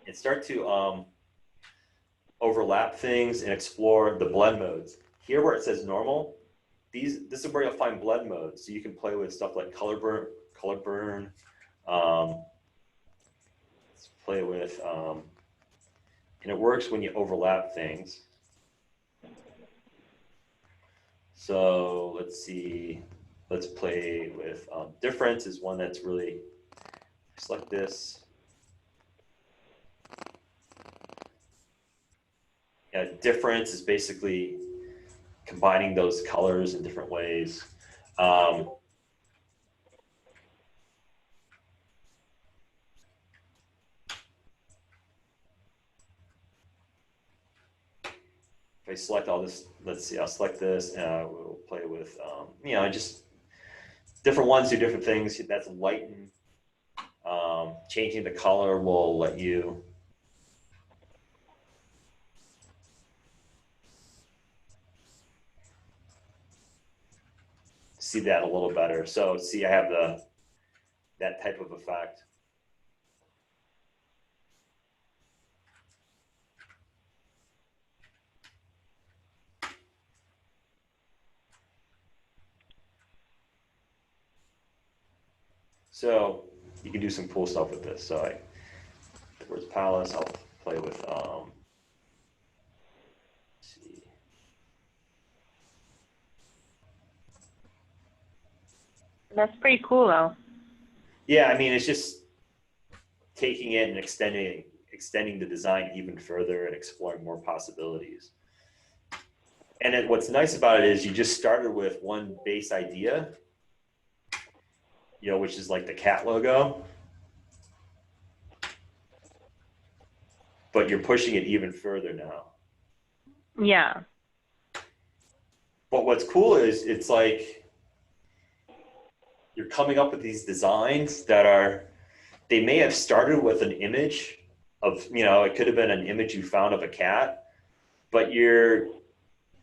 A: and start to overlap things and explore the blend modes. Here where it says normal, this is where you'll find blend modes. So you can play with stuff like color burn. Let's play with, and it works when you overlap things. So let's see, let's play with difference is one that's really, select this. Yeah, difference is basically combining those colors in different ways. If I select all this, let's see, I'll select this and we'll play with, you know, just different ones do different things. That's lighten. Changing the color will let you see that a little better. So see, I have that type of effect. So you can do some cool stuff with this. So towards Palace, I'll play with, let's see.
F: That's pretty cool, though.
A: Yeah, I mean, it's just taking it and extending the design even further and exploring more possibilities. And then what's nice about it is you just started with one base idea, you know, which is like the cat logo, but you're pushing it even further now.
F: Yeah.
A: But what's cool is it's like you're coming up with these designs that are, they may have started with an image of, you know, it could have been an image you found of a cat, but you're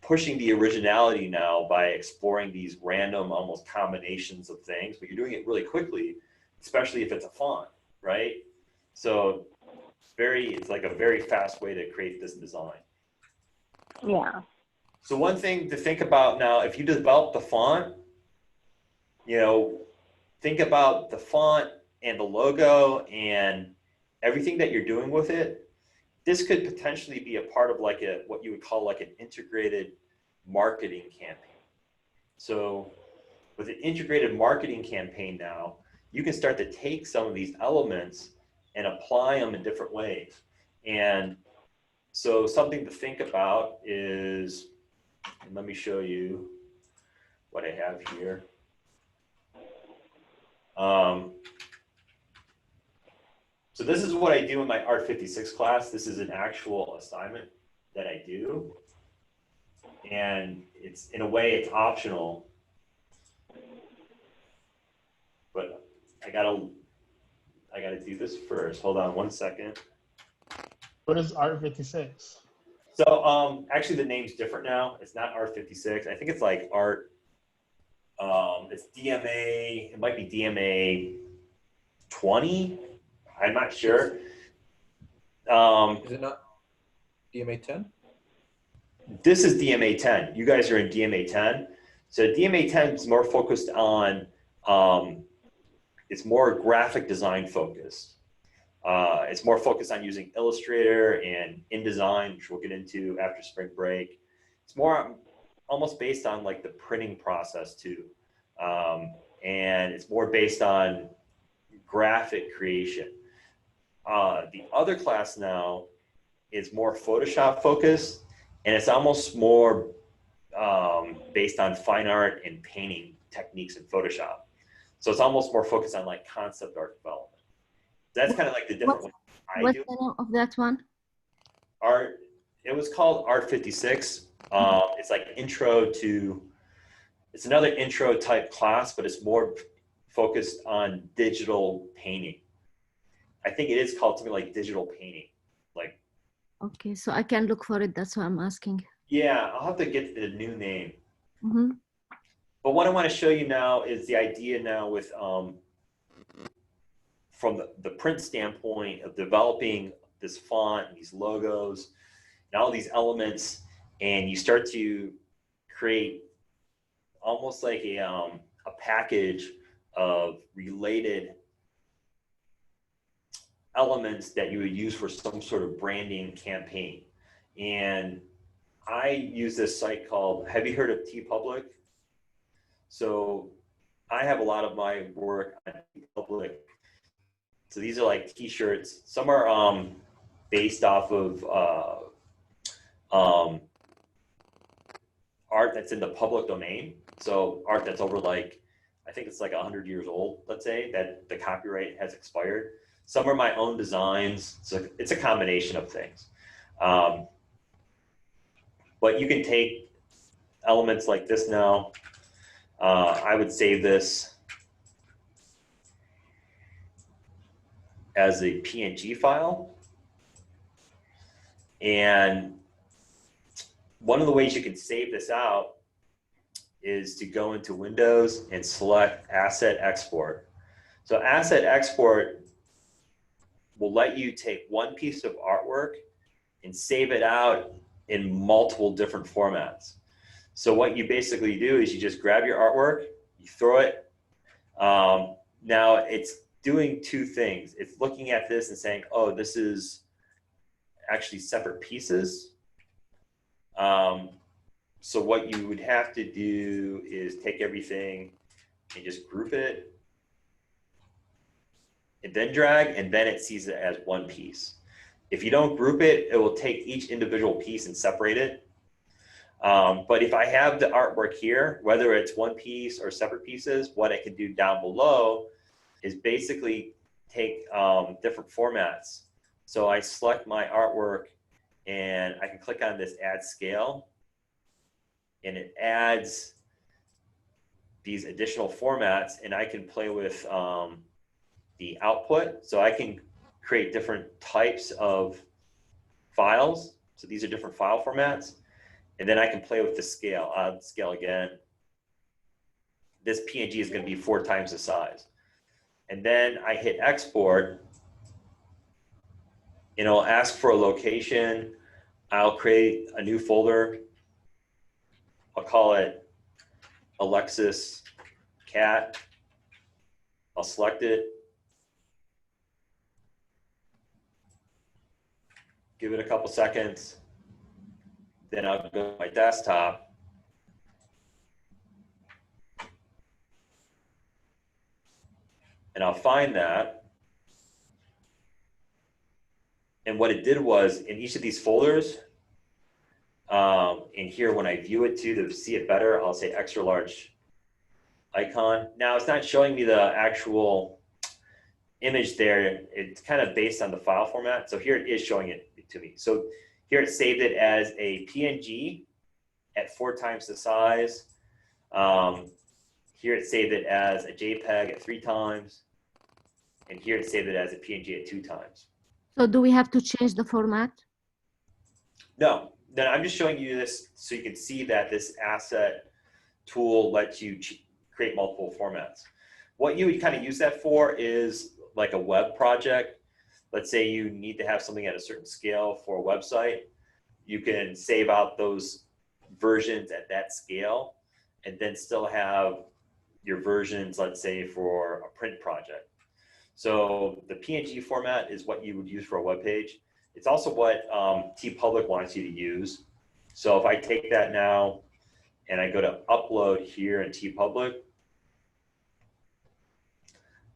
A: pushing the originality now by exploring these random almost combinations of things, but you're doing it really quickly, especially if it's a font, right? So it's like a very fast way to create this design.
F: Yeah.
A: So one thing to think about now, if you develop the font, you know, think about the font and the logo and everything that you're doing with it. This could potentially be a part of like what you would call like an integrated marketing campaign. So with an integrated marketing campaign now, you can start to take some of these elements and apply them in different ways. And so something to think about is, and let me show you what I have here. So this is what I do in my Art 56 class. This is an actual assignment that I do. And it's, in a way, it's optional. But I gotta do this first. Hold on one second.
B: What is Art56?
A: So actually the name's different now. It's not Art56. I think it's like Art. It's DMA. It might be DMA 20. I'm not sure.
G: Is it not DMA 10?
A: This is DMA 10. You guys are in DMA 10. So DMA 10 is more focused on, it's more graphic design focused. It's more focused on using Illustrator and InDesign, which we'll get into after spring break. It's more almost based on like the printing process too. And it's more based on graphic creation. The other class now is more Photoshop focused, and it's almost more based on fine art and painting techniques in Photoshop. So it's almost more focused on like concept art development. That's kind of like the different one I
C: What's
A: do.
C: the name of that one?
A: Art, it was called Art 56. It's like intro to, it's another intro type class, but it's more focused on digital painting. I think it is called something like digital painting. Like,
C: Okay, so I can look for it. That's why I'm asking.
A: yeah, I'll have to get the new name.
C: Mm-hmm.
A: But what I want to show you now is the idea now with, from the print standpoint of developing this font, and these logos, and all these elements, and you start to create almost like a package of related elements that you would use for some sort of branding campaign. And I use this site called, have you heard of TeePublic? So I have a lot of my work on TeePublic. So these are like t-shirts. Some are based off of art that's in the public domain. So art that's over like, I think it's like 100 years old, let's say, that the copyright has expired. Some are my own designs. So it's a combination of things. But you can take elements like this now. I would save this as a PNG file. And one of the ways you can save this out is to go into Windows and select Asset Export. So Asset Export will let you take one piece of artwork and save it out in multiple different formats. So what you basically do is you just grab your artwork, you throw it. Now it's doing two things. It's looking at this and saying, oh, this is actually separate pieces. So what you would have to do is take everything and just group it and then drag, and then it sees it as one piece. If you don't group it, it will take each individual piece and separate it. But if I have the artwork here, whether it's one piece or separate pieces, what I can do down below is basically take different formats. So I select my artwork and I can click on this add scale, and it adds these additional formats, and I can play with the output. So I can create different types of files. So these are different file formats. And then I can play with the scale, scale again. This PNG is going to be 4 times the size. And then I hit export, and it'll ask for a location. I'll create a new folder. I'll call it Alexis Cat. I'll select it. Give it a couple seconds. Then I'll go to my desktop. And I'll find that. And what it did was, in each of these folders, in here, when I view it to see it better, I'll say extra large icon. Now it's not showing me the actual image there. It's kind of based on the file format. So here it is showing it to me. So here it saved it as a PNG at 4 times the size. Here it saved it as a JPEG at 3 times. And here it saved it as a PNG at 2 times.
C: So do we have to change the format?
A: No, then I'm just showing you this so you can see that this asset tool lets you create multiple formats. What you would kind of use that for is like a web project. Let's say you need to have something at a certain scale for a website. You can save out those versions at that scale and then still have your versions, let's say, for a print project. So the PNG format is what you would use for a web page. It's also what TeePublic wants you to use. So if I take that now and I go to upload here in TeePublic,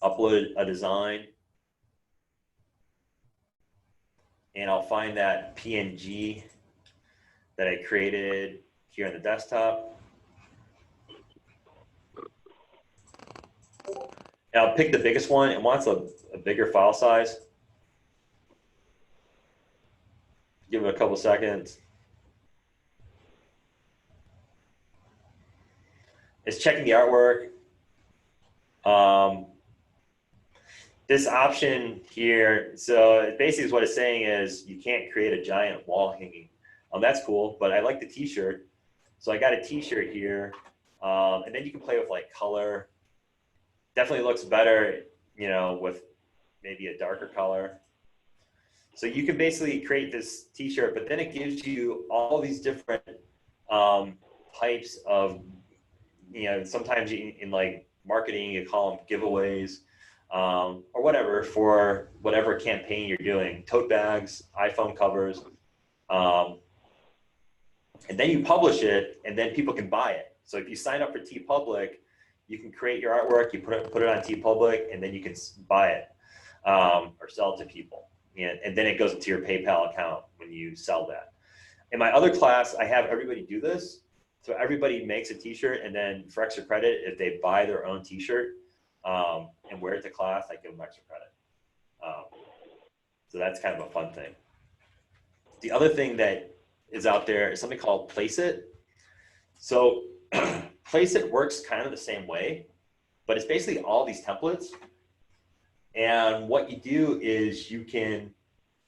A: upload a design, and I'll find that PNG that I created here on the desktop. And I'll pick the biggest one. It wants a bigger file size. Give it a couple seconds. It's checking the artwork. This option here, so basically what it's saying is you can't create a giant wall hanging. That's cool, but I like the t-shirt. So I got a t-shirt here, and then you can play with like color. Definitely looks better, you know, with maybe a darker color. So you can basically create this t-shirt, but then it gives you all these different types of, you know, sometimes in like marketing, you call them giveaways, or whatever for whatever campaign you're doing, tote bags, iPhone covers, and then you publish it and then people can buy it. So if you sign up for TeePublic, you can create your artwork, you put it on TeePublic, and then you can buy it or sell it to people. And then it goes into your PayPal account when you sell that. In my other class, I have everybody do this. So everybody makes a t-shirt, and then for extra credit, if they buy their own t-shirt and wear it to class, I give them extra credit. So that's kind of a fun thing. The other thing that is out there is something called Place It. So Place It works kind of the same way, but it's basically all these templates. And what you do is you can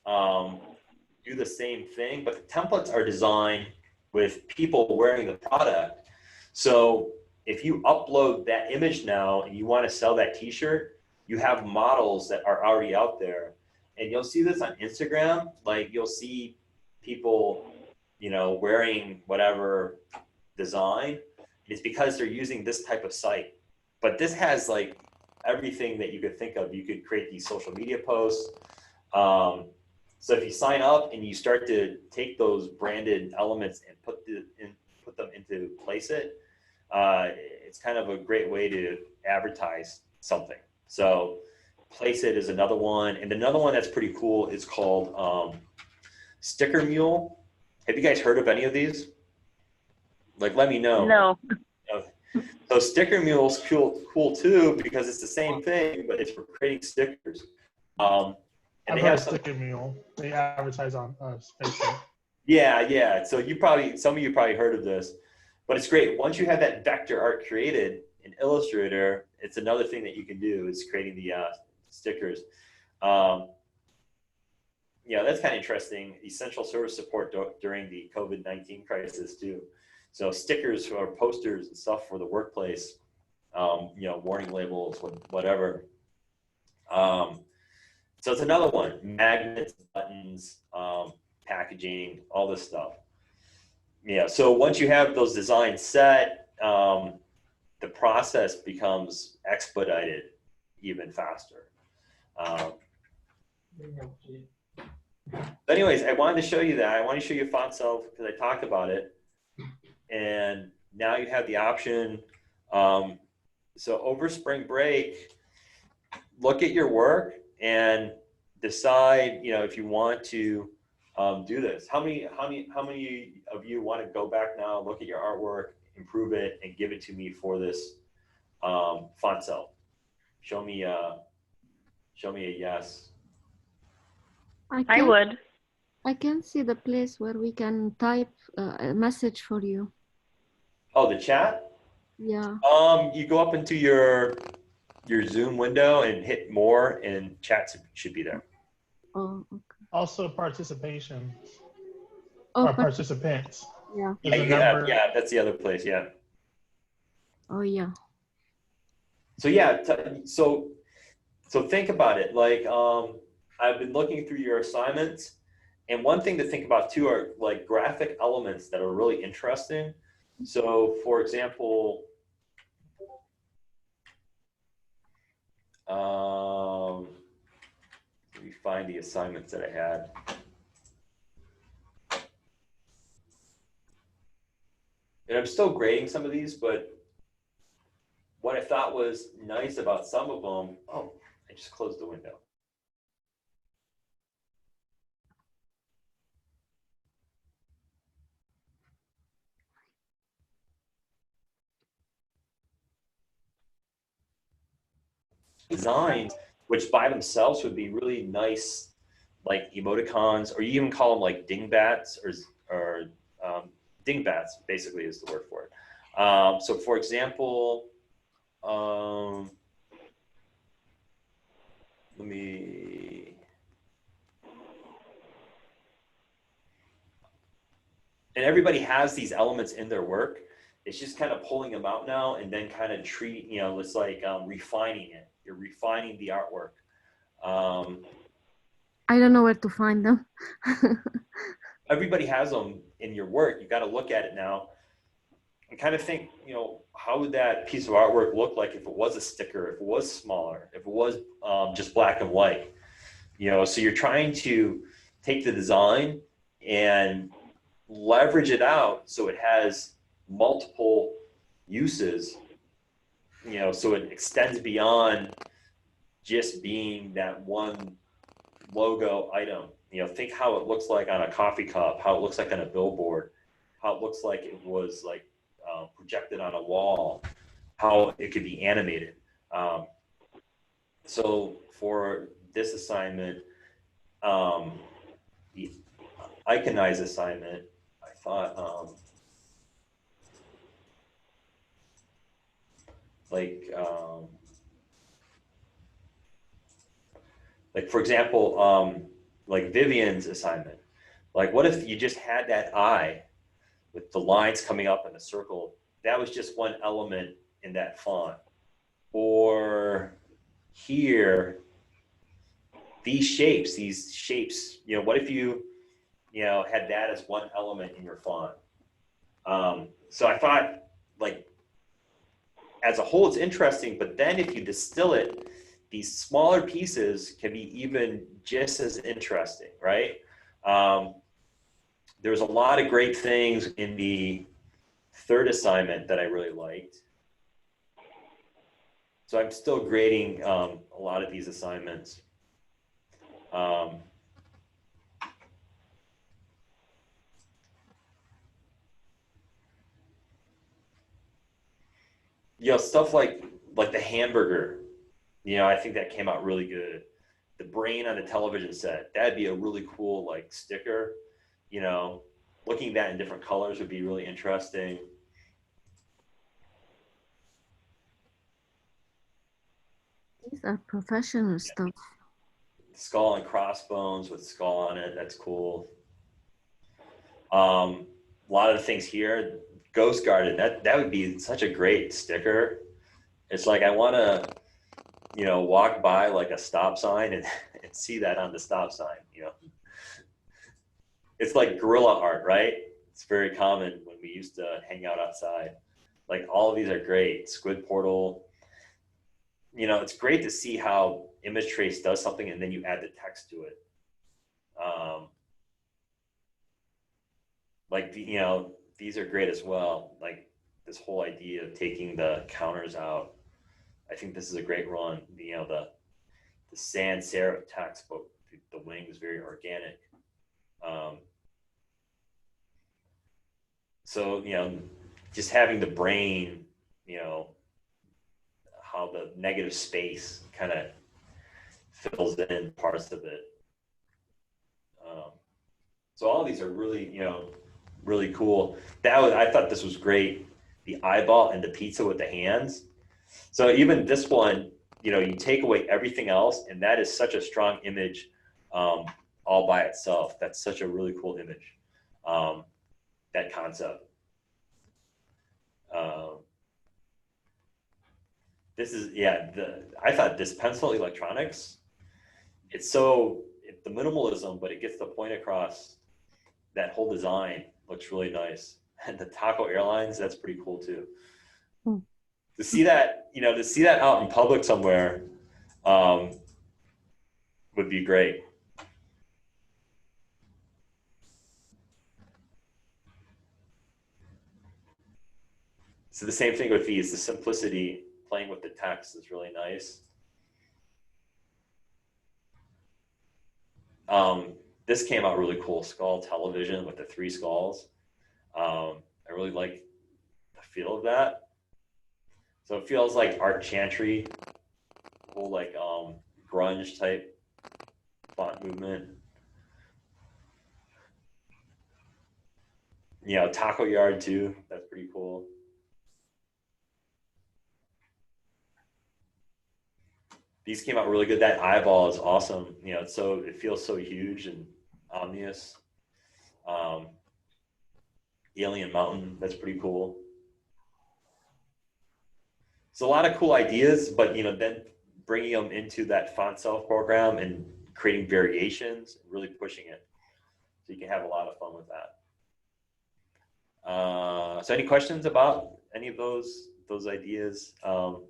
A: do the same thing, but the templates are designed with people wearing the product. So if you upload that image now and you want to sell that t-shirt, you have models that are already out there. And you'll see this on Instagram, like you'll see people, you know, wearing whatever design. It's because they're using this type of site. But this has like everything that you could think of. You could create these social media posts. So if you sign up and you start to take those branded elements and put them into Place It, it's kind of a great way to advertise something. So Place It is another one. And another one that's pretty cool is called Sticker Mule. Have you guys heard of any of these? Like, let me know.
F: No.
A: So Sticker Mule's cool too, because it's the same thing, but it's for creating stickers. And
B: I've
A: they
B: heard
A: have
B: of Sticker Mule. They advertise on Facebook.
A: Yeah. So some of you probably heard of this, but it's great. Once you have that vector art created in Illustrator, it's another thing that you can do is creating the stickers. Yeah, that's kind of interesting. Essential service support during the COVID-19 crisis too. So stickers or posters and stuff for the workplace, you know, warning labels, whatever. So it's another one, magnets, buttons, packaging, all this stuff. Yeah, so once you have those designs set, the process becomes expedited even faster. But anyways, I wanted to show you that. I want to show you Fontself because I talked about it. And now you have the option. So over spring break, look at your work and decide, you know, if you want to do this. How many of you want to go back now, look at your artwork, improve it, and give it to me for this Fontself? Show me a yes.
F: I would.
C: I can see the place where we can type a message for you.
A: Oh, the chat?
C: Yeah.
A: You go up into your Zoom window and hit more, and chat should be there.
C: Oh, okay.
B: Also participation
C: Oh,
B: or participants.
C: yeah.
B: There's a
A: Yeah,
B: number.
A: yeah, that's the other place. Yeah.
C: Oh, yeah.
A: So yeah, so think about it. Like, I've been looking through your assignments, and one thing to think about too are like graphic elements that are really interesting. So, for example, let me find the assignments that I had. And I'm still grading some of these, but what I thought was nice about some of them, oh, I just closed the window. Designs, which by themselves would be really nice, like emoticons, or you even call them like dingbats or dingbats, basically is the word for it. So for example, let me, and everybody has these elements in their work. It's just kind of pulling them out now and then kind of it's like refining it. You're refining the artwork.
C: I don't know where to find them.
A: Everybody has them in your work. You got to look at it now and kind of think, how would that piece of artwork look like if it was a sticker, if it was smaller, if it was just black and white, so you're trying to take the design and leverage it out so it has multiple uses, so it extends beyond just being that one logo item. Think how it looks like on a coffee cup, how it looks like on a billboard, how it looks like it was like projected on a wall, how it could be animated. So for this assignment, the iconize assignment, I thought like for example, like Vivian's assignment. Like, what if you just had that eye with the lines coming up in a circle? That was just one element in that font. Or here, these shapes, what if you, had that as one element in your font? So I thought, like, as a whole, it's interesting, but then if you distill it, these smaller pieces can be even just as interesting, right? There's a lot of great things in the third assignment that I really liked. So I'm still grading a lot of these assignments. Stuff like the hamburger, I think that came out really good. The brain on the television set, that'd be a really cool like sticker, looking at that in different colors would be really interesting.
C: These are professional stuff.
A: Skull and crossbones with skull on it, that's cool. A lot of the things here, Ghost Garden, that would be such a great sticker. It's like I want to, walk by like a stop sign and see that on the stop sign. It's like guerrilla art, right? It's very common when we used to hang out outside. Like all of these are great. Squid Portal. It's great to see how Image Trace does something and then you add the text to it. These are great as well. Like this whole idea of taking the counters out. I think this is a great run. The sans serif text, but the wing is very organic. So, just having the brain, how the negative space kind of fills in parts of it. So all these are really, really cool. I thought this was great. The eyeball and the pizza with the hands. So even this one, you take away everything else, and that is such a strong image all by itself. That's such a really cool image, that concept. This is, yeah, I thought this pencil electronics, it's the minimalism, but it gets the point across. That whole design looks really nice. And the Taco Airlines, that's pretty cool too.
C: Hmm.
A: To see that, to see that out in public somewhere would be great. So the same thing with these, the simplicity, playing with the text is really nice. This came out really cool, skull television with the 3 skulls. I really like the feel of that. So it feels like art chantry, whole like grunge type font movement. Taco Yard too, that's pretty cool. These came out really good. That eyeball is awesome. It feels so huge and ominous. Alien Mountain, that's pretty cool. So a lot of cool ideas, but then bringing them into that Fontself program and creating variations, really pushing it, so you can have a lot of fun with that. So any questions about any of those ideas? You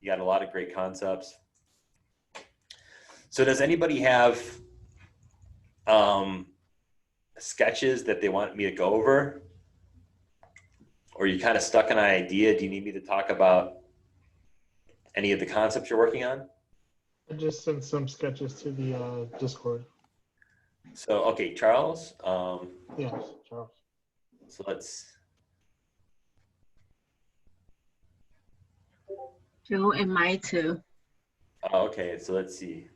A: got a lot of great concepts. So does anybody have sketches that they want me to go over? Or are you kind of stuck on an idea? Do you need me to talk about any of the concepts you're working on?
B: I just sent some sketches to the Discord.
A: So, okay, Charles.
B: Yes, Charles.
A: So let's.
D: Joe and my too.
A: Okay, so let's see.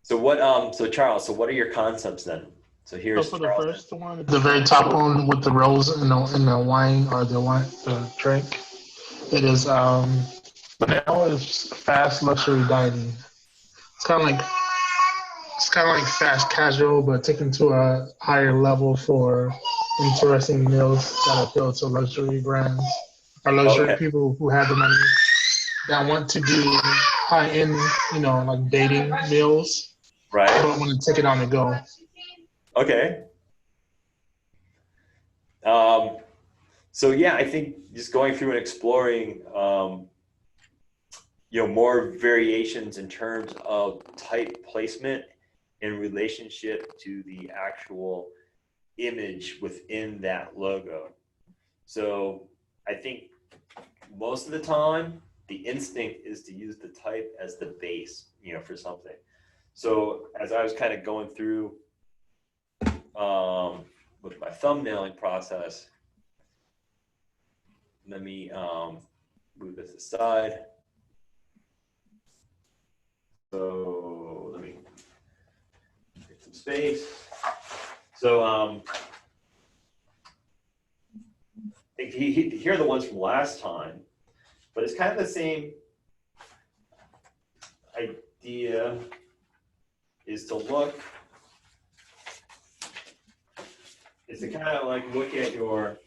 A: So so Charles, so what are your concepts then? So here's
B: So for
A: Charles.
B: the first one, the very top one with the rose in the wine or the drink, it is now is fast luxury dining. It's kind of like fast casual, but taken to a higher level for interesting meals that appeal to luxury brands or luxury people who have the money that want to do high end, like dating meals,
A: Right.
B: but want to take it on the go.
A: Okay. So yeah, I think just going through and exploring, more variations in terms of type placement in relationship to the actual image within that logo. So I think most of the time, the instinct is to use the type as the base, for something. So as I was kind of going through with my thumbnailing process, let me move this aside. So let me get some space. So here are the ones from last time, but it's kind of the same idea, is to kind of like look at your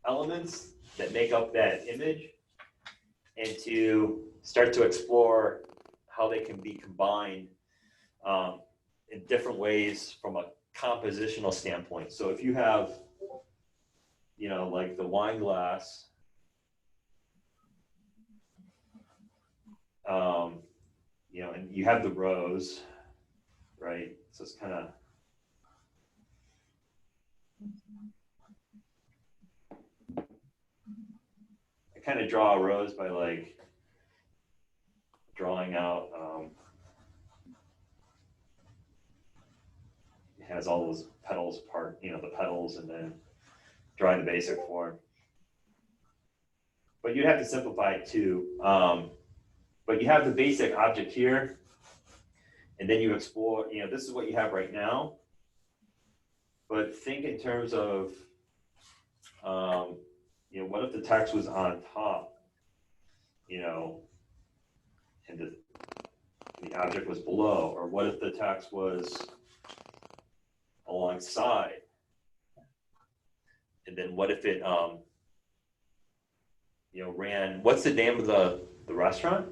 A: elements that make up that image and to start to explore how they can be combined in different ways from a compositional standpoint. So if you have, like the wine glass, and you have the rose, right? So it's kind of, I kind of draw a rose by like drawing out, it has all those petals apart, the petals, and then drawing the basic form. But you'd have to simplify it too. But you have the basic object here, and then you explore, this is what you have right now. But think in terms of, what if the text was on top, and the object was below? Or what if the text was alongside? And then what if it, you know, ran, what's the name of the restaurant?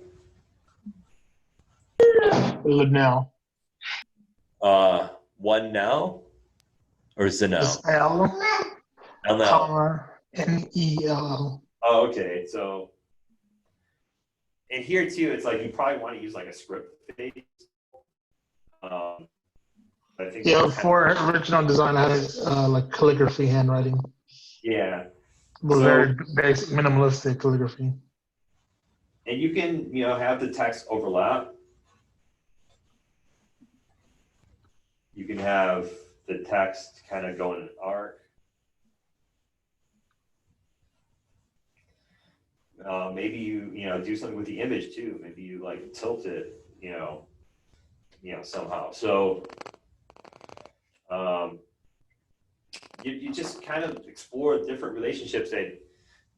B: Live now.
A: One Now? Or Zinno?
B: It's L,
A: No.
B: comma, Nell.
A: Oh, okay. So, and here too, it's like you probably want to use like a script face. I think
B: Yeah, for original design, I had like calligraphy handwriting.
A: yeah.
B: But
A: So-
B: very basic, minimalistic calligraphy.
A: And you can, you know, have the text overlap. You can have the text kind of go in an arc. Maybe you know, do something with the image too. Maybe you like tilt it, you know, somehow. So you just kind of explore different relationships that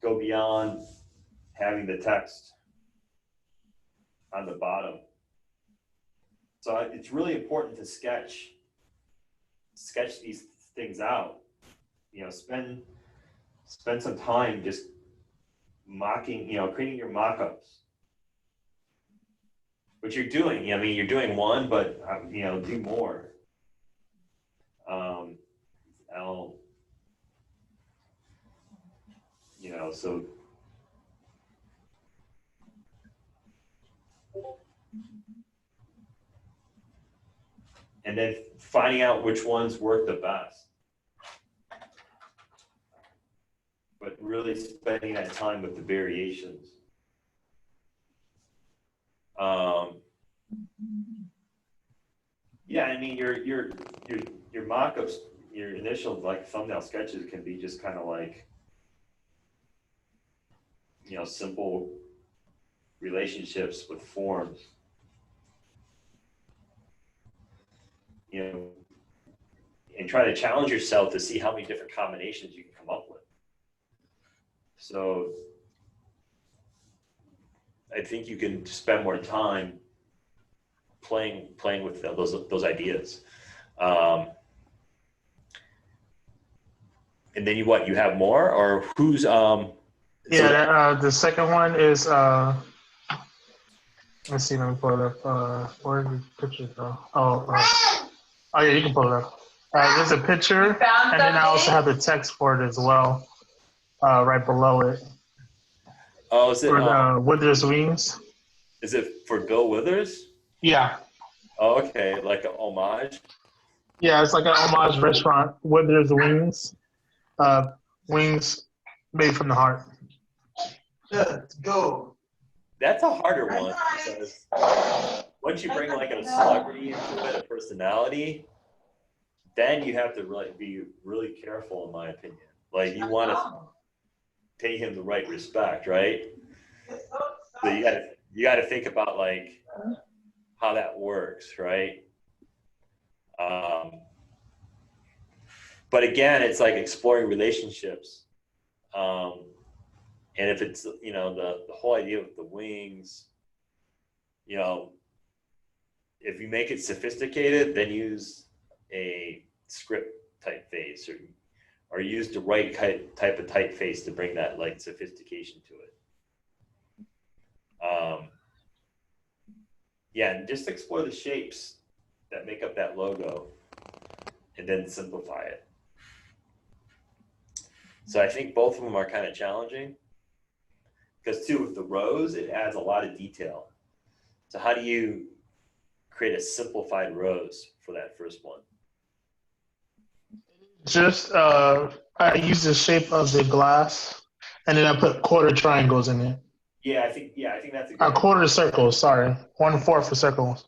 A: go beyond having the text on the bottom. So it's really important to sketch these things out. You know, spend some time just mocking, you know, creating your mock-ups. What you're doing, I mean, you're doing one, but you know, do more. You know, so and then finding out which ones work the best. But really spending that time with the variations. Yeah, I mean, your mock-ups, your initial like thumbnail sketches can be just kind of like, you know, simple relationships with forms. You know, and try to challenge yourself to see how many different combinations you can come up with. So I think you can spend more time playing with those ideas. And then you have more, or who's
B: Yeah, the second one is let's see, let me pull it up. Where did the picture go? Oh yeah, you can pull it up. There's a picture, and then I also have the text for it as well, right below it.
A: Oh, is it
B: For Wither's Wings.
A: Is it for Bill Withers?
B: Yeah.
A: Oh, okay, like an homage.
B: Yeah, it's like an homage restaurant. Wither's Wings. Wings made from the heart. Let's go.
A: That's a harder one because once you bring like a celebrity into it, a personality, then you have to really be really careful, in my opinion. Like you want to pay him the right respect, right? So you got to think about like how that works, right? But again, it's like exploring relationships. And if it's, you know, the whole idea of the wings, you know, if you make it sophisticated, then use a script typeface or use the right type of typeface to bring that like sophistication to it. Yeah, and just explore the shapes that make up that logo and then simplify it. So I think both of them are kind of challenging because too, with the rose, it adds a lot of detail. So how do you create a simplified rose for that first one?
B: Just I use the shape of the glass, and then I put quarter triangles in it.
A: Yeah, I think that's a good
B: Quarter circles. Sorry, 1/4 for circles.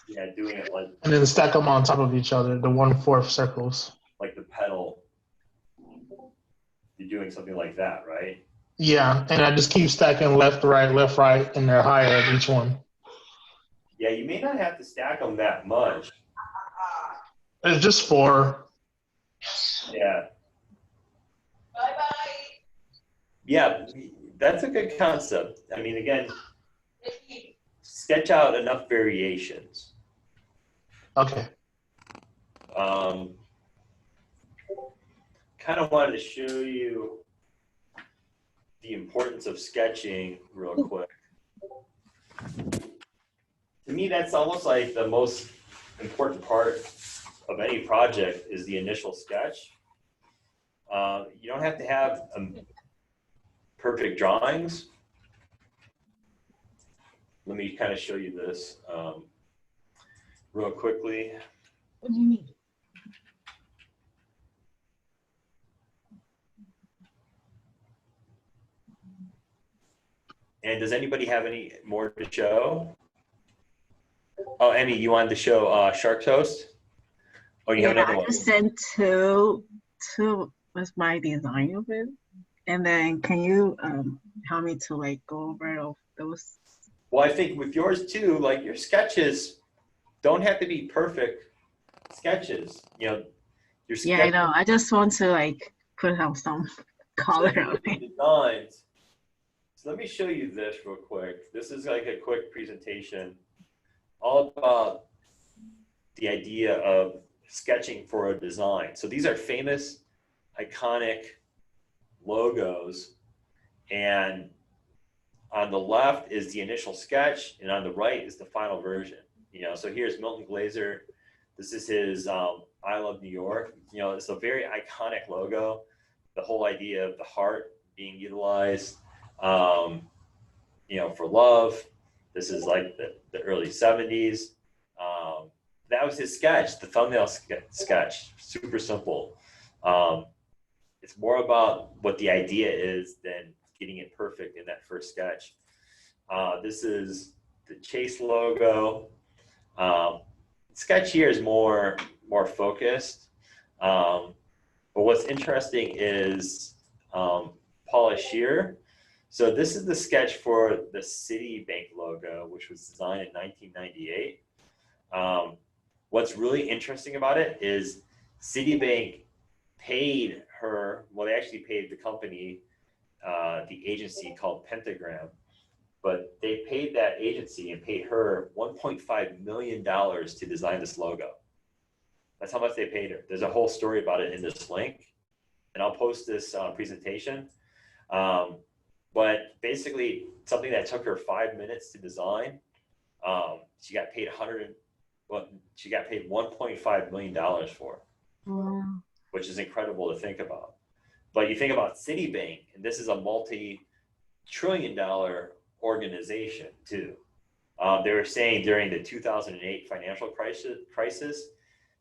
A: Yeah, doing it like
B: And then stack them on top of each other. The 1/4 circles.
A: like the petal. You're doing something like that, right?
B: Yeah, and I just keep stacking left, right, and they're higher at each one.
A: Yeah, you may not have to stack them that much.
B: It's just 4.
A: Yeah. Yeah, that's a good concept. I mean, again, sketch out enough variations.
B: Okay.
A: Kind of wanted to show you the importance of sketching real quick. To me, that's almost like the most important part of any project is the initial sketch. You don't have to have perfect drawings. Let me kind of show you this real quickly.
D: What do you mean?
A: And does anybody have any more to show? Oh, Emmy, you wanted to show Shark Toast? Oh, you have another
D: I
A: one.
D: just sent two with my design of it. And then can you help me to like go over all those?
A: Well, I think with yours too, like your sketches don't have to be perfect sketches. You know, your sketch
D: Yeah, I know. I just want to like put out some color on it.
A: designs. So let me show you this real quick. This is like a quick presentation all about the idea of sketching for a design. So these are famous, iconic logos, and on the left is the initial sketch, and on the right is the final version. You know, so here's Milton Glaser. This is his I Love New York. You know, it's a very iconic logo. The whole idea of the heart being utilized, you know, for love. This is like the early 70s. That was his sketch, the thumbnail sketch, super simple. It's more about what the idea is than getting it perfect in that first sketch. This is the Chase logo. Sketch here is more focused. But what's interesting is Paula Scheer. So this is the sketch for the Citibank logo, which was designed in 1998. What's really interesting about it is Citibank paid her, well, they actually paid the company, the agency called Pentagram, but they paid that agency and paid her $1.5 million to design this logo. That's how much they paid her. There's a whole story about it in this link, and I'll post this presentation. But basically, something that took her 5 minutes to design, she got paid $1.5 million for, which is incredible to think about. But you think about Citibank, and this is a multi-trillion-dollar organization too. They were saying during the 2008 financial crisis,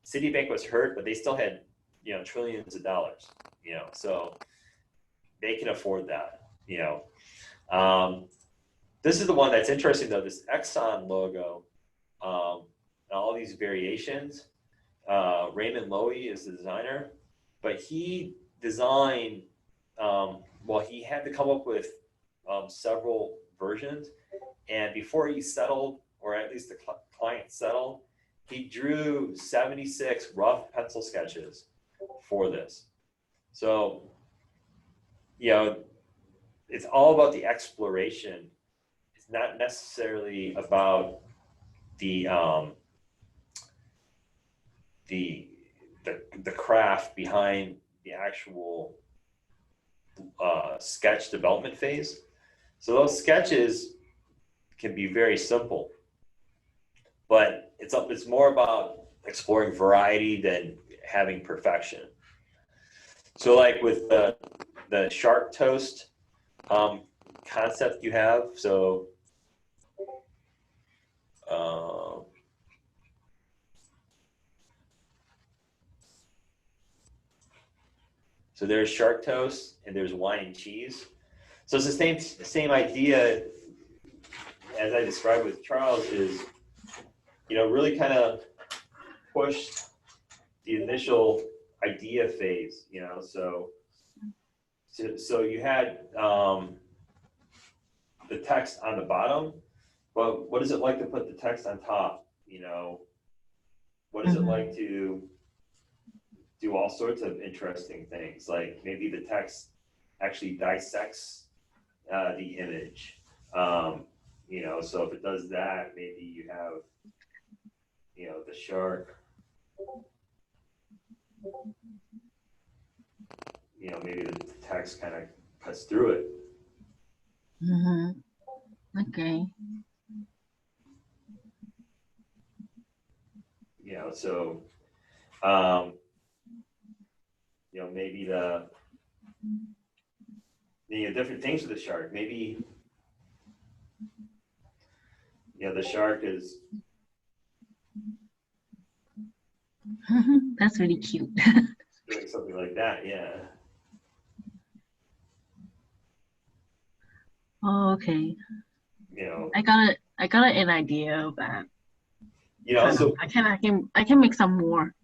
A: Citibank was hurt, but they still had, you know, trillions of dollars. You know, so they can afford that. You know, this is the one that's interesting though. This Exxon logo, and all these variations. Raymond Loewy is the designer, but he designed. Well, he had to come up with several versions, and before he settled, or at least the client settled, he drew 76 rough pencil sketches for this. So, you know, it's all about the exploration. It's not necessarily about the craft behind the actual sketch development phase. So those sketches can be very simple, but it's more about exploring variety than having perfection. So like with the shark toast concept you have, so so there's shark toast and there's wine and cheese. So it's the same idea as I described with Charles, is, you know, really kind of push the initial idea phase, you know. So you had the text on the bottom, but what is it like to put the text on top? You know, what is it like to do all sorts of interesting things? Like maybe the text actually dissects the image. You know, so if it does that, maybe you have, you know, the shark, you know, maybe the text kind of cuts through it.
D: Okay.
A: You know, so, you know, maybe the, you know, different things with the shark. Maybe, you know, the shark is,
D: That's really cute.
A: doing something like that, yeah.
D: Oh, okay.
A: You know,
D: I got an idea of that.
A: you know, so
D: I can make some more.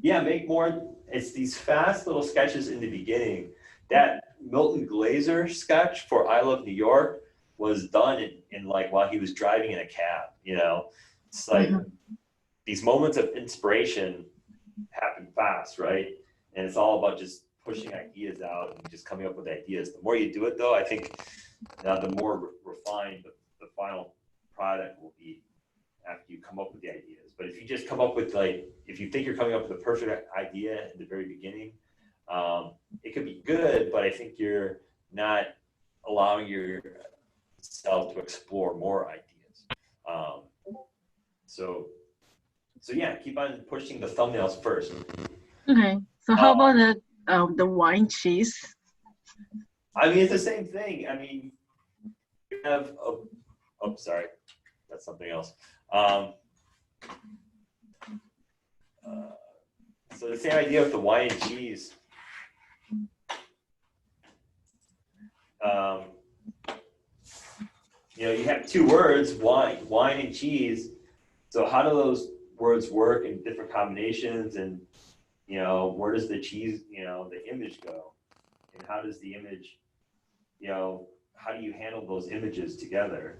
A: yeah, make more. It's these fast little sketches in the beginning. That Milton Glaser sketch for I Love New York was done in like while he was driving in a cab. You know, it's like these moments of inspiration happen fast, right? And it's all about just pushing ideas out and just coming up with ideas. The more you do it, though, I think the more refined the final product will be after you come up with the ideas. But if you just come up with like, if you think you're coming up with a perfect idea in the very beginning, it could be good, but I think you're not allowing yourself to explore more ideas. So yeah, keep on pushing the thumbnails first.
D: Okay. So how about the wine cheese?
A: I mean, it's the same thing. I mean, you have oh, sorry, that's something else. So the same idea with the wine and cheese. You know, you have two words, wine and cheese. So how do those words work in different combinations? And, you know, where does the cheese, you know, the image go? And how does the image, you know, how do you handle those images together?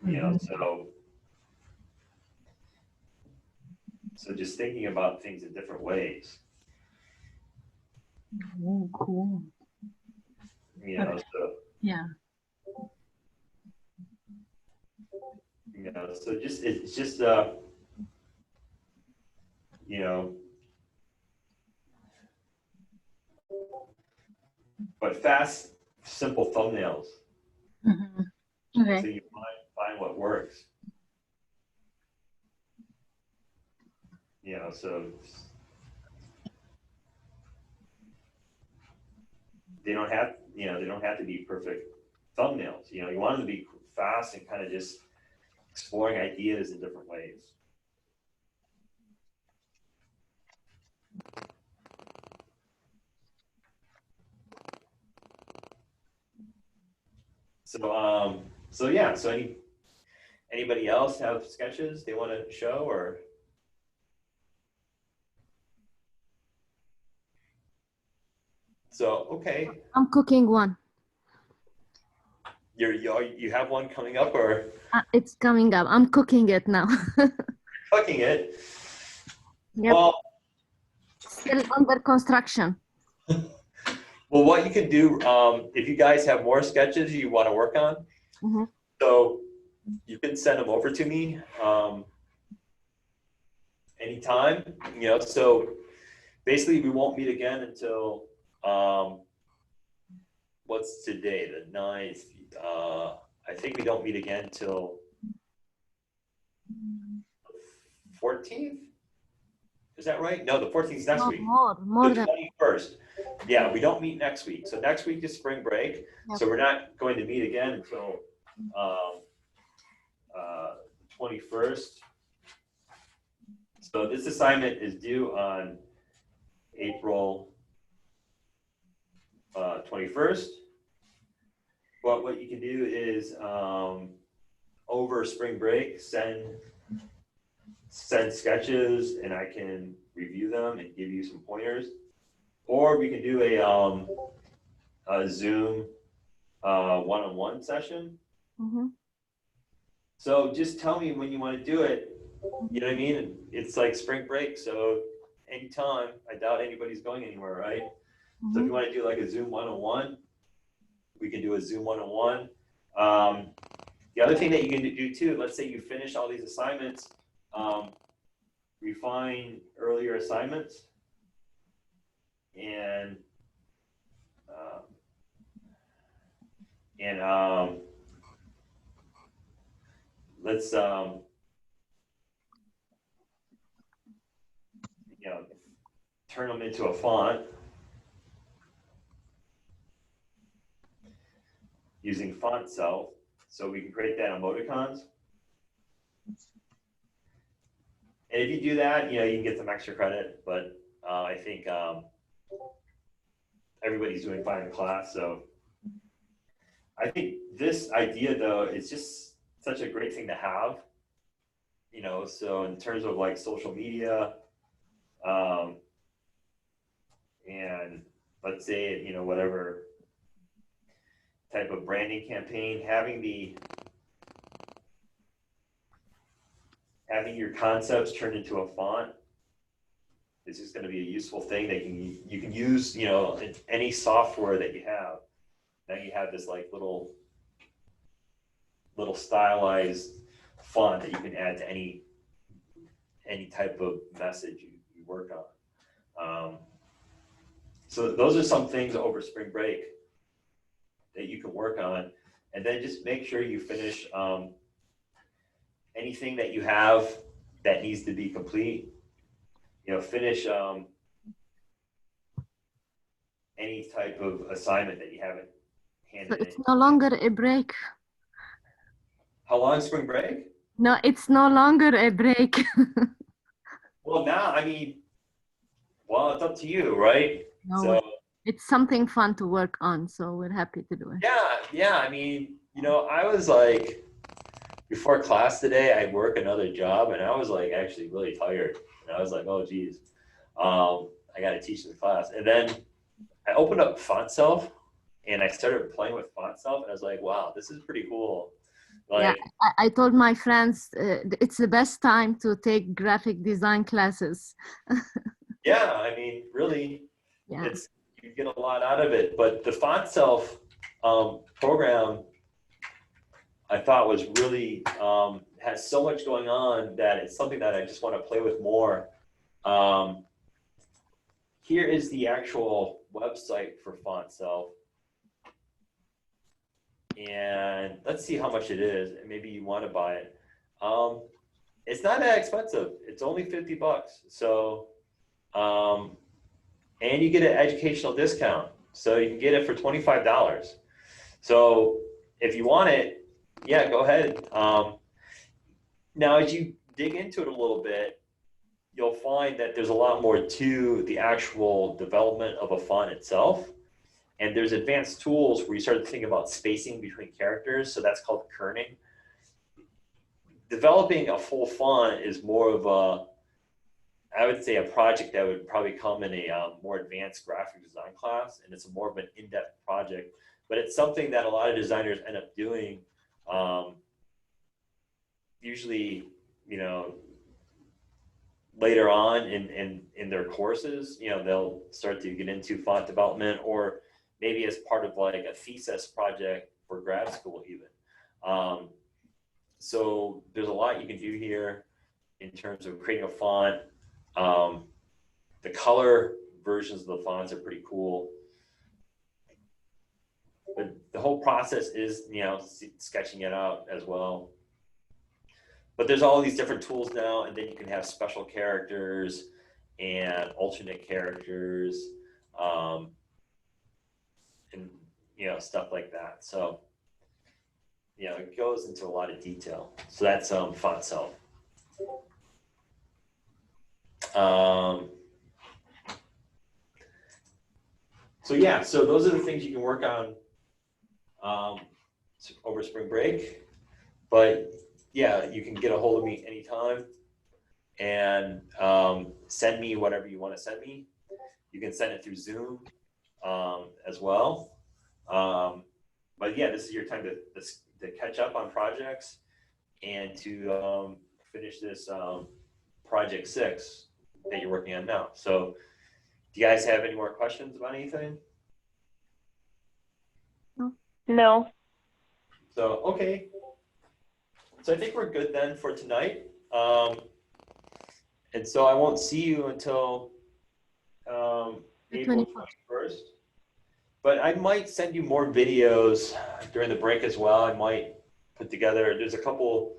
A: You know, so just thinking about things in different ways.
D: Oh, cool.
A: You know, so
D: Yeah.
A: you know, so just it's just you know, but fast, simple thumbnails.
D: Okay.
A: So you find what works. You know, so they don't have, you know, they don't have to be perfect thumbnails. You know, you want them to be fast and kind of just exploring ideas in different ways. So yeah, so anybody else have sketches they want to show or? So, okay.
C: I'm cooking one.
A: You have one coming up or?
C: It's coming up. I'm cooking it now.
A: Cooking it?
C: Yep.
A: Well,
C: still under construction.
A: Well, what you can do, if you guys have more sketches you want to work on, so you can send them over to me anytime, you know, so basically we won't meet again until, what's today, the 9th, I think we don't meet again till 14th? Is that right? No, the 14th is next week.
C: More
A: the
C: than
A: 21st. Yeah, we don't meet next week. So next week is spring break. So we're not going to meet again until 21st. So this assignment is due on April 21st. But what you can do is over spring break, send sketches and I can review them and give you some pointers. Or we can do a Zoom one-on-one session. So just tell me when you want to do it. You know what I mean? It's like spring break, so anytime. I doubt anybody's going anywhere, right? So if you want to do like a Zoom one-on-one, we can do a Zoom one-on-one. The other thing that you can do too, let's say you finish all these assignments, refine earlier assignments, and let's you know, turn them into a font using Fontself. So we can create that emoticons. And if you do that, you know, you can get some extra credit, but I think everybody's doing fine in class. So I think this idea though, is just such a great thing to have, you know, so in terms of like social media, and let's say, you know, whatever type of branding campaign, having your concepts turned into a font is just going to be a useful thing that you can use, you know, in any software that you have. Now you have this like little stylized font that you can add to any type of message you work on. So those are some things over spring break that you can work on, and then just make sure you finish anything that you have that needs to be complete. You know, finish any type of assignment that you haven't handed
C: So it's
A: in.
C: no longer a break.
A: How long is spring break?
C: No, it's no longer a break.
A: Well, now, I mean, well, it's up to you, right?
C: No,
A: So
C: it's something fun to work on, so we're happy to do it.
A: yeah. I mean, you know, I was like, before class today, I work another job, and I was like actually really tired. And I was like, oh, geez, I got to teach this class. And then I opened up Fontself, and I started playing with Fontself, and I was like, wow, this is pretty cool. Like,
C: Yeah, I told my friends it's the best time to take graphic design classes.
A: yeah, I mean, really,
C: Yeah.
A: it's you get a lot out of it. But the Fontself program, I thought was really has so much going on that it's something that I just want to play with more. Here is the actual website for Fontself. And let's see how much it is. And maybe you want to buy it. It's not that expensive. It's only $50. So, and you get an educational discount. So you can get it for $25. So if you want it, yeah, go ahead. Now, as you dig into it a little bit, you'll find that there's a lot more to the actual development of a font itself. And there's advanced tools where you start to think about spacing between characters. So that's called kerning. Developing a full font is more of a, I would say, a project that would probably come in a more advanced graphic design class. And it's more of an in-depth project. But it's something that a lot of designers end up doing. Usually, you know, later on in their courses, you know, they'll start to get into font development, or maybe as part of like a thesis project for grad school even. So there's a lot you can do here in terms of creating a font. The color versions of the fonts are pretty cool. But the whole process is, you know, sketching it out as well. But there's all these different tools now, and then you can have special characters and alternate characters, and, you know, stuff like that. So, you know, it goes into a lot of detail. So that's Fontself. So yeah, so those are the things you can work on over spring break. But yeah, you can get a hold of me anytime and send me whatever you want to send me. You can send it through Zoom as well. But yeah, this is your time to catch up on projects and to finish this project 6 that you're working on now. So do you guys have any more questions about anything?
C: No.
F: No.
A: So, okay. So I think we're good then for tonight. And so I won't see you until April 21st. But I might send you more videos during the break as well. I might put together, there's a couple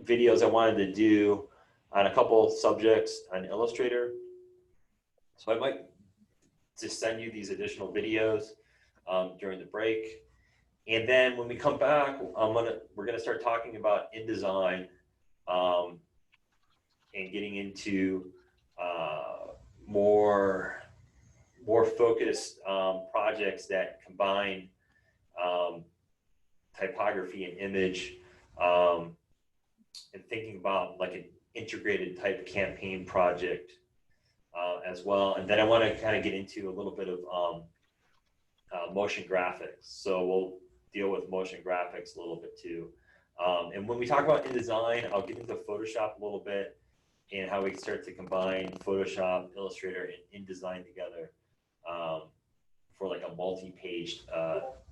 A: videos I wanted to do on a couple subjects on Illustrator. So I might just send you these additional videos during the break. And then when we come back, we're gonna start talking about InDesign and getting into more focused projects that combine typography and image, and thinking about like an integrated type campaign project as well. And then I want to kind of get into a little bit of motion graphics. So we'll deal with motion graphics a little bit too. And when we talk about InDesign, I'll get into Photoshop a little bit and how we start to combine Photoshop, Illustrator, and InDesign together for like a multi-page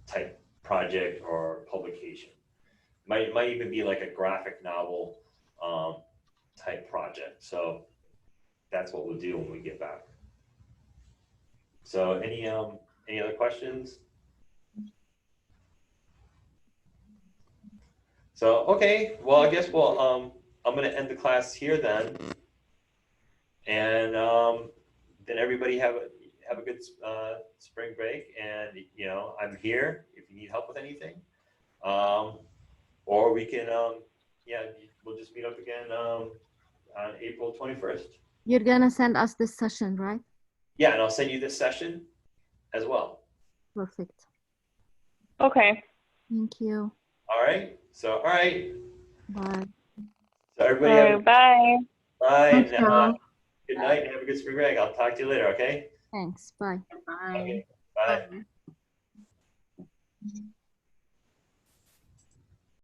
A: type project or publication. Might even be like a graphic novel type project. So that's what we'll do when we get back. So any other questions? So, okay, well, I guess I'm gonna end the class here then. And then everybody have a good spring break. And, you know, I'm here if you need help with anything. Or we can, yeah, we'll just meet up again on April 21st.
C: You're gonna send us this session, right?
A: Yeah, and I'll send you this session as well.
C: Perfect.
F: Okay.
C: Thank you.
A: All right. So, all right.
C: Bye.
A: So everybody have
F: Bye.
A: bye.
D: Thank
A: And,
D: you.
A: good night and have a good spring break. I'll talk to you later, okay?
C: Thanks. Bye.
D: Bye.
A: Okay. Bye.
D: Bye.